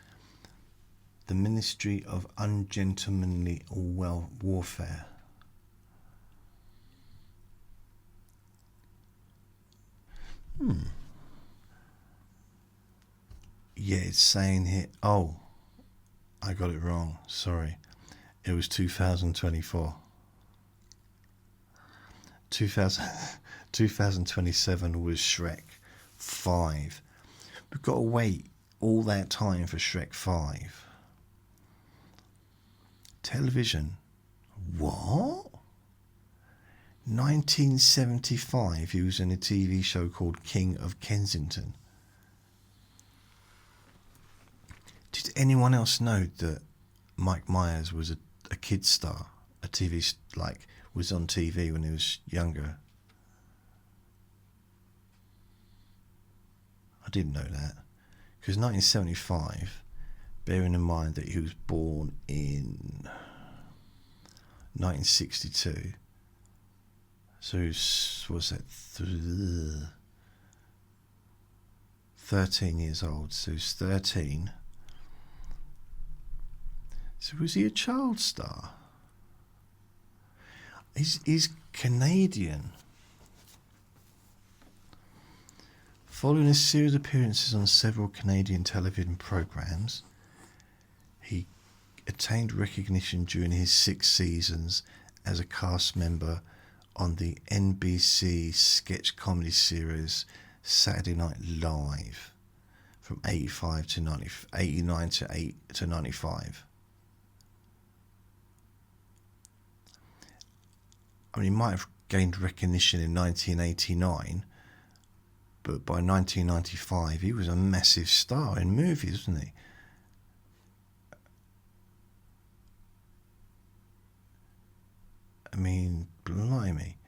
The Ministry of Ungentlemanly Warfare. Yeah, it's saying here. Oh, I got it wrong. Sorry. It was 2024. 2027 was Shrek 5. We've got to wait all that time for Shrek 5. Television. What? 1975, he was in a TV show called King of Kensington. Did anyone else know that Mike Myers was a kid star? A TV, was on TV when he was younger? I didn't know that. Because 1975, bearing in mind that he was born in 1962, so what's that? 13 years old. So he's 13. So was he a child star? He's Canadian. Following a series of appearances on several Canadian television programs, he attained recognition during his 6 seasons as a cast member on the NBC sketch comedy series Saturday Night Live from 89 to 95. I mean, he might have gained recognition in 1989, but by 1995 he was a massive star in movies, wasn't he? I mean, blimey.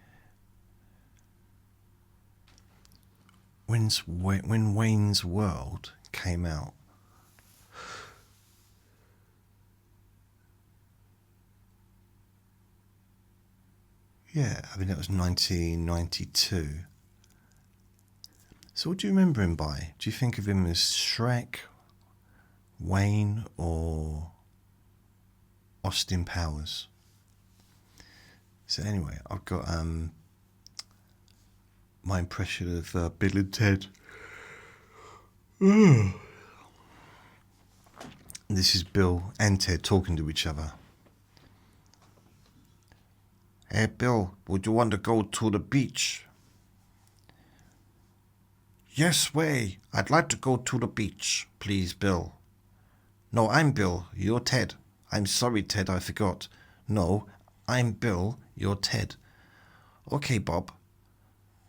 When Wayne's World came out, yeah, I mean that was 1992. So what do you remember him by? Do you think of him as Shrek, Wayne, or Austin Powers? So anyway, I've got my impression of Bill and Ted. This is Bill and Ted talking to each other. Hey Bill, would you want to go to the beach? Yes, way. I'd like to go to the beach, please, Bill. No, I'm Bill. You're Ted. I'm sorry, Ted, I forgot. No, I'm Bill. You're Ted. Okay, Bob.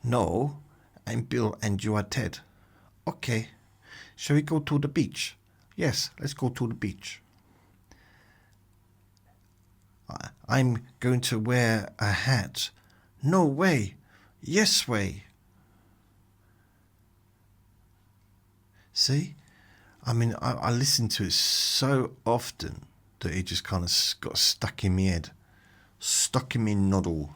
No, I'm Bill and you are Ted. Okay. Shall we go to the beach? Yes, let's go to the beach. I'm going to wear a hat. No way. Yes way. See? I mean, I listen to it so often that it just kind of got stuck in my head. Stuck in my noddle.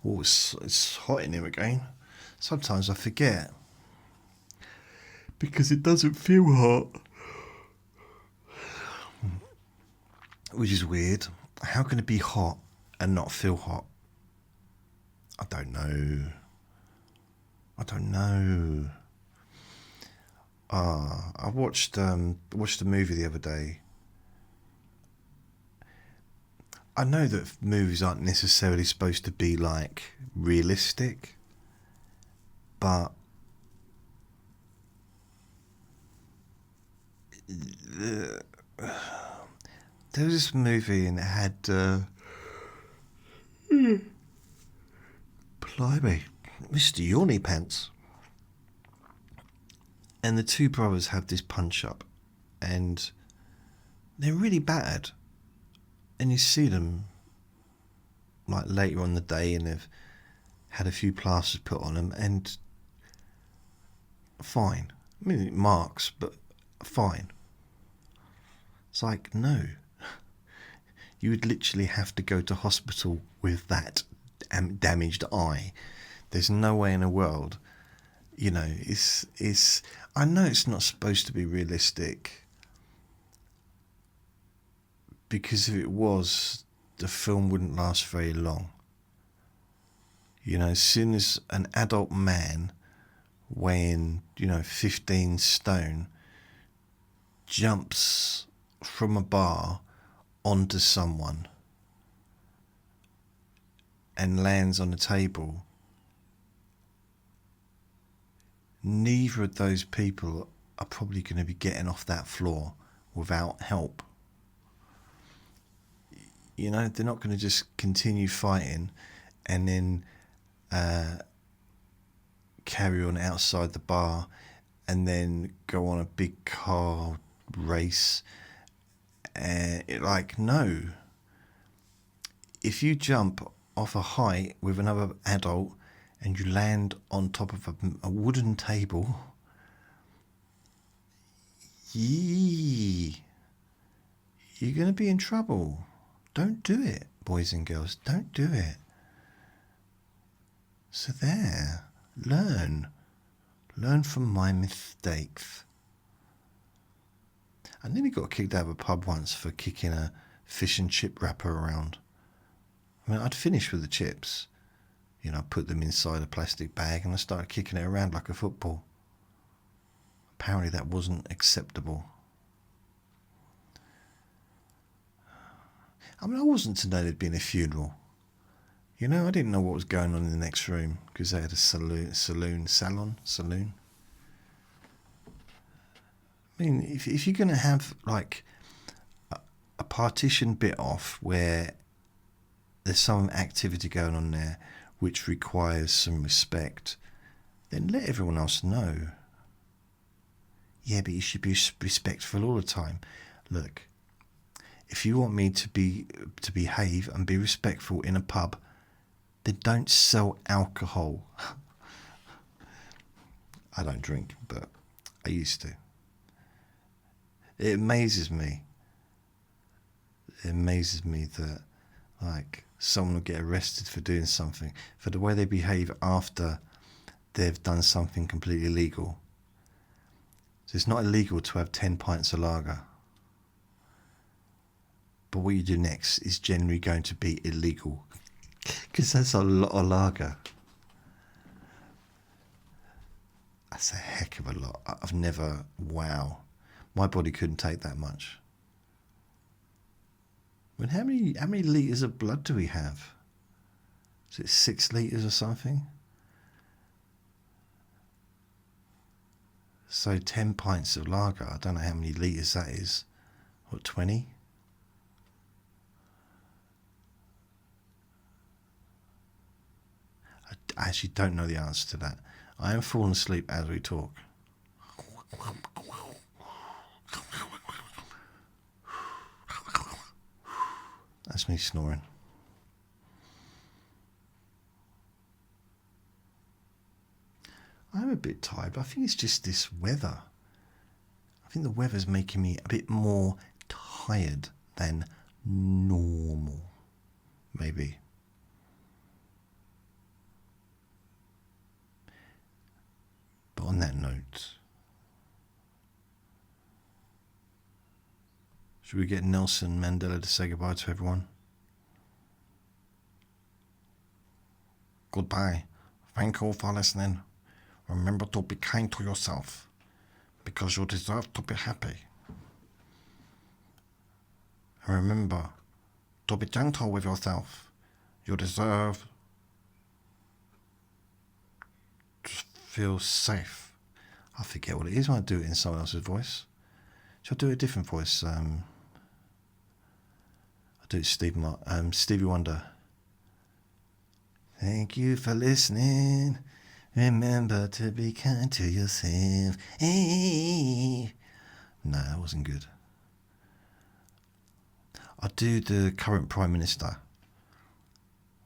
Oh, it's hot in here again. Sometimes I forget. Because it doesn't feel hot. Which is weird. How can it be hot and not feel hot? I don't know. I watched a movie the other day. I know that movies aren't necessarily supposed to be like realistic, but there was this movie and it had blimey, Mr. Yawny Pants. And the two brothers have this punch up and they're really battered. And you see them like later on the day and they've had a few plasters put on them and fine. I mean, it marks, but fine. It's like, no. You would literally have to go to hospital with that damaged eye. There's no way in the world. You know, it's. I know it's not supposed to be realistic, because if it was, the film wouldn't last very long. You know, as soon as an adult man weighing, 15 stone jumps from a bar onto someone and lands on the table, neither of those people are probably going to be getting off that floor without help. You know, they're not going to just continue fighting and then carry on outside the bar and then go on a big car race. No. If you jump off a height with another adult and you land on top of a wooden table, you're going to be in trouble. Don't do it, boys and girls. Don't do it. So there. Learn. Learn from my mistakes. I nearly got kicked out of a pub once for kicking a fish and chip wrapper around. I mean, I'd finished with the chips. I put them inside a plastic bag and I started kicking it around like a football. Apparently that wasn't acceptable. I mean, I wasn't to know there'd been a funeral. I didn't know what was going on in the next room because they had a saloon. I mean, if you're going to have like a partition bit off where there's some activity going on there which requires some respect, then let everyone else know. Yeah, but you should be respectful all the time. Look, if you want me to behave and be respectful in a pub, then don't sell alcohol. I don't drink, but I used to. It amazes me. That, like, someone will get arrested for doing something, for the way they behave after they've done something completely illegal. So it's not illegal to have 10 pints of lager. But what you do next is generally going to be illegal. Because that's a lot of lager. That's a heck of a lot. I've never... Wow. My body couldn't take that much. I mean, how many litres of blood do we have? Is it 6 litres or something? So 10 pints of lager, I don't know how many litres that is. What, 20? I actually don't know the answer to that. I am falling asleep as we talk. That's me snoring. I'm a bit tired, but I think it's just this weather. I think the weather's making me a bit more tired than normal. Maybe. But on that note, should we get Nelson Mandela to say goodbye to everyone? Goodbye. Thank you for listening. Remember to be kind to yourself, because you deserve to be happy. And remember to be gentle with yourself. You deserve to feel safe. I forget what it is when I do it in someone else's voice. Shall I do a different voice? I'll do it Stevie Wonder. Thank you for listening. Remember to be kind to yourself. Hey. No, that wasn't good. I'll do the current Prime Minister.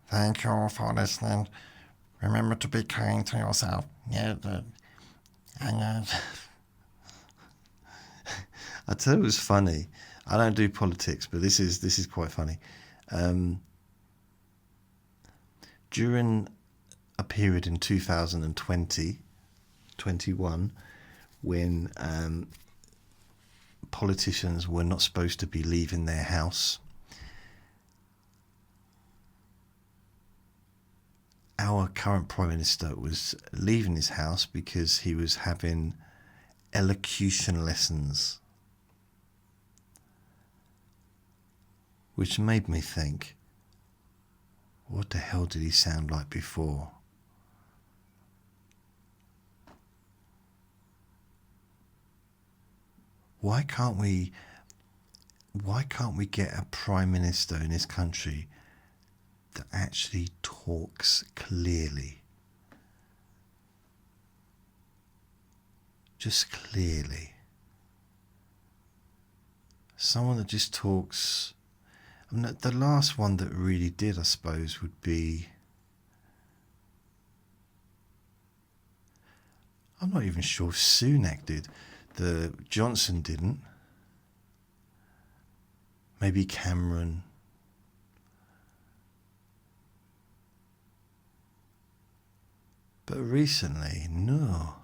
Thank you for listening. Remember to be kind to yourself. Yeah. I tell you it was funny. I don't do politics, but this is quite funny. During a period in 2021, when politicians were not supposed to be leaving their house, our current Prime Minister was leaving his house because he was having elocution lessons, which made me think, what the hell did he sound like before? Why can't we get a Prime Minister in this country that actually talks clearly? Just clearly. Someone that just talks. I mean, the last one that really did, I suppose, would be... I'm not even sure if Sunak did. The Johnson didn't. Maybe Cameron. But recently, no.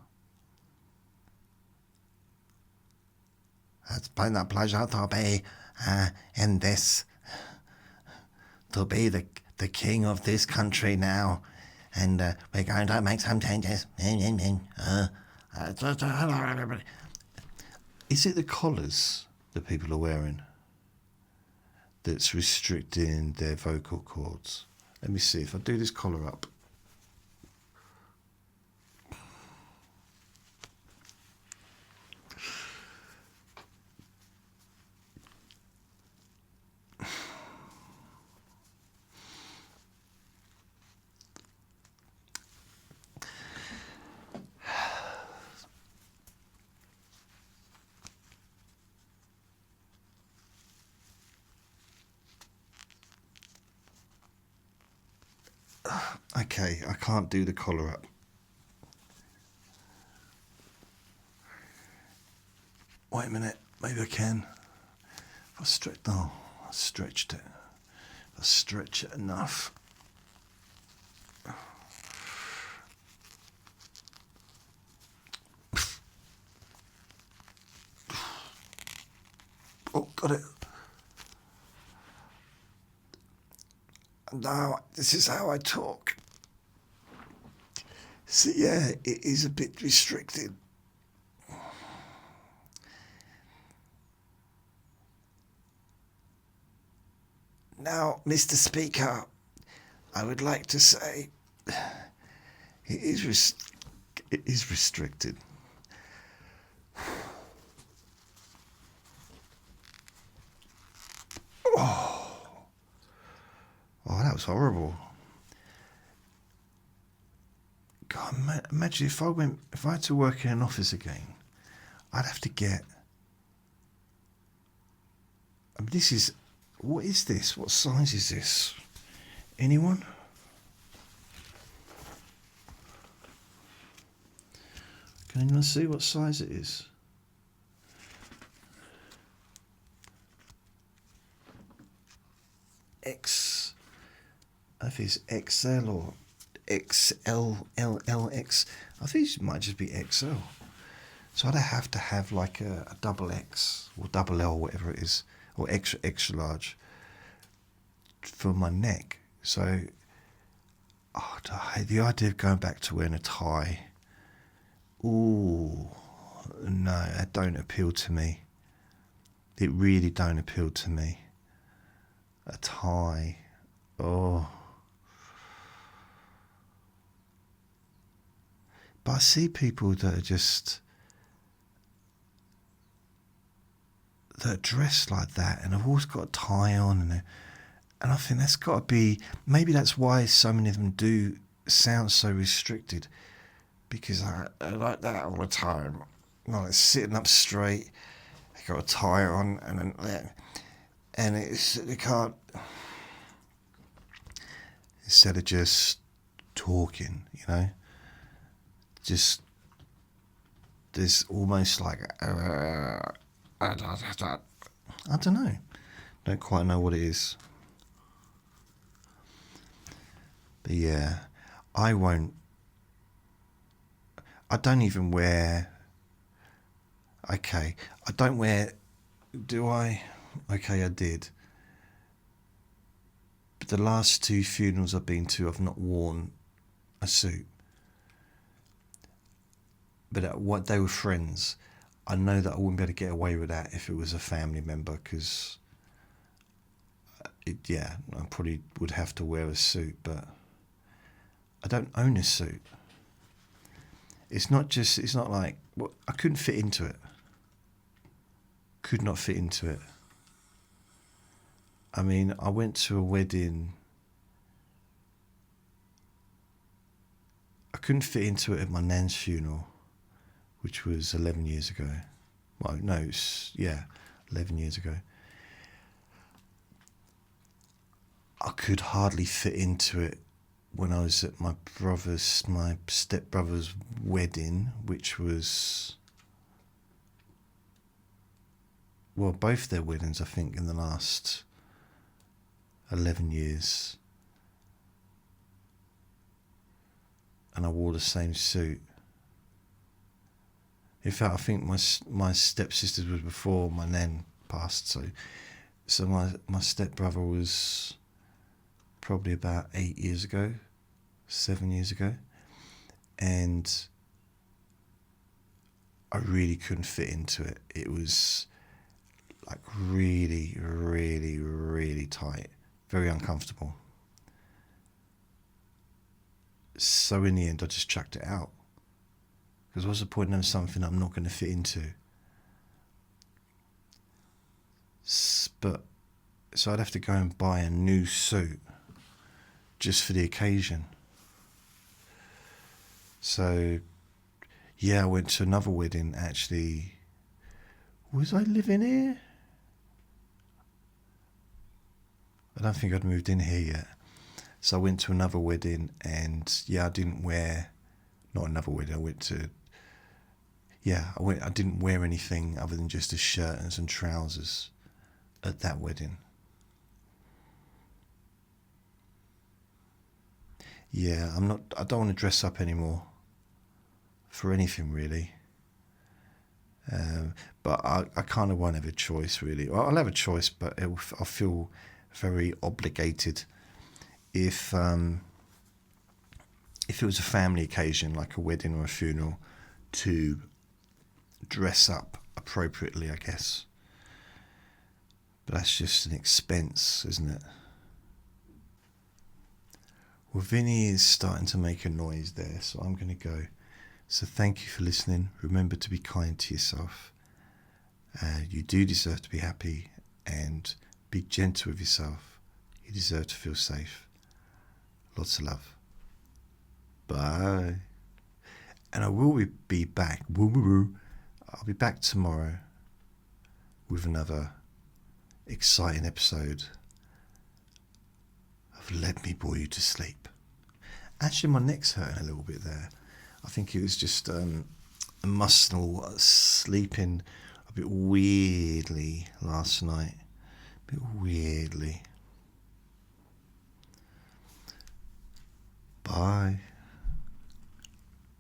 It's been a pleasure to be in this, to be the king of this country now, and we're going to make some changes. Is it the collars that people are wearing that's restricting their vocal cords? Let me see if I do this collar up. Okay, I can't do the collar up. Wait a minute, maybe I can. If I stretched it. If I stretch it enough. Oh, got it. Now, this is how I talk. So yeah, it is a bit restricted. Now, Mr. Speaker, I would like to say it is restricted. Oh, that was horrible. God, imagine if I had to work in an office again, I'd have to get. I mean, what is this? What size is this? Anyone? Can anyone see what size it is? I think it's XL or XLLX. I think it might just be XL. So I'd have to have like a double X or double L, whatever it is, or extra large for my neck. So Oh, the idea of going back to wearing a tie. Ooh, no, that don't appeal to me. It really don't appeal to me. A tie. Oh. But I see people that are dressed like that and have always got a tie on, and I think that's got to be, maybe that's why so many of them do sound so restricted, because I like that all the time. Like sitting up straight, they got a tie on, and they can't, instead of just talking, just there's almost like I don't know, don't quite know what it is. But yeah, I don't even wear. Okay, I don't wear. Do I? Okay, I did. But the last 2 funerals I've been to, I've not worn a suit. But what they were friends, I know that I wouldn't be able to get away with that if it was a family member, because I probably would have to wear a suit, but I don't own a suit. It's not like, well, I couldn't fit into it. Could not fit into it. I mean, I went to a wedding. I couldn't fit into it at my nan's funeral, which was 11 years ago. Well, no, 11 years ago. I could hardly fit into it when I was at my stepbrother's wedding, which was, well, both their weddings, I think, in the last 11 years. And I wore the same suit. In fact, I think my stepsisters was before my nan passed, so my stepbrother was probably about 8 years ago, 7 years ago, and I really couldn't fit into it. It was like really, really, really tight, very uncomfortable. So in the end, I just chucked it out. Because what's the point of something I'm not going to fit into? But so I'd have to go and buy a new suit just for the occasion. So yeah, I went to another wedding actually. Was I living here? I don't think I'd moved in here yet. So I went to another wedding, and I didn't wear, not another wedding, I didn't wear anything other than just a shirt and some trousers at that wedding. Yeah, I don't want to dress up anymore for anything really. But I kind of won't have a choice really. Well, I'll have a choice, but I'll feel very obligated if it was a family occasion like a wedding or a funeral to dress up appropriately, I guess. But that's just an expense, isn't it? Well, Vinny is starting to make a noise there, so I'm going to go. So thank you for listening. Remember to be kind to yourself. You do deserve to be happy, and be gentle with yourself. You deserve to feel safe. Lots of love. Bye. And I will be back. I'll be back tomorrow with another exciting episode of Let Me Bore You to Sleep. Actually, my neck's hurting a little bit there. I think it was just a muscle sleeping a bit weirdly last night. A bit weirdly. Bye.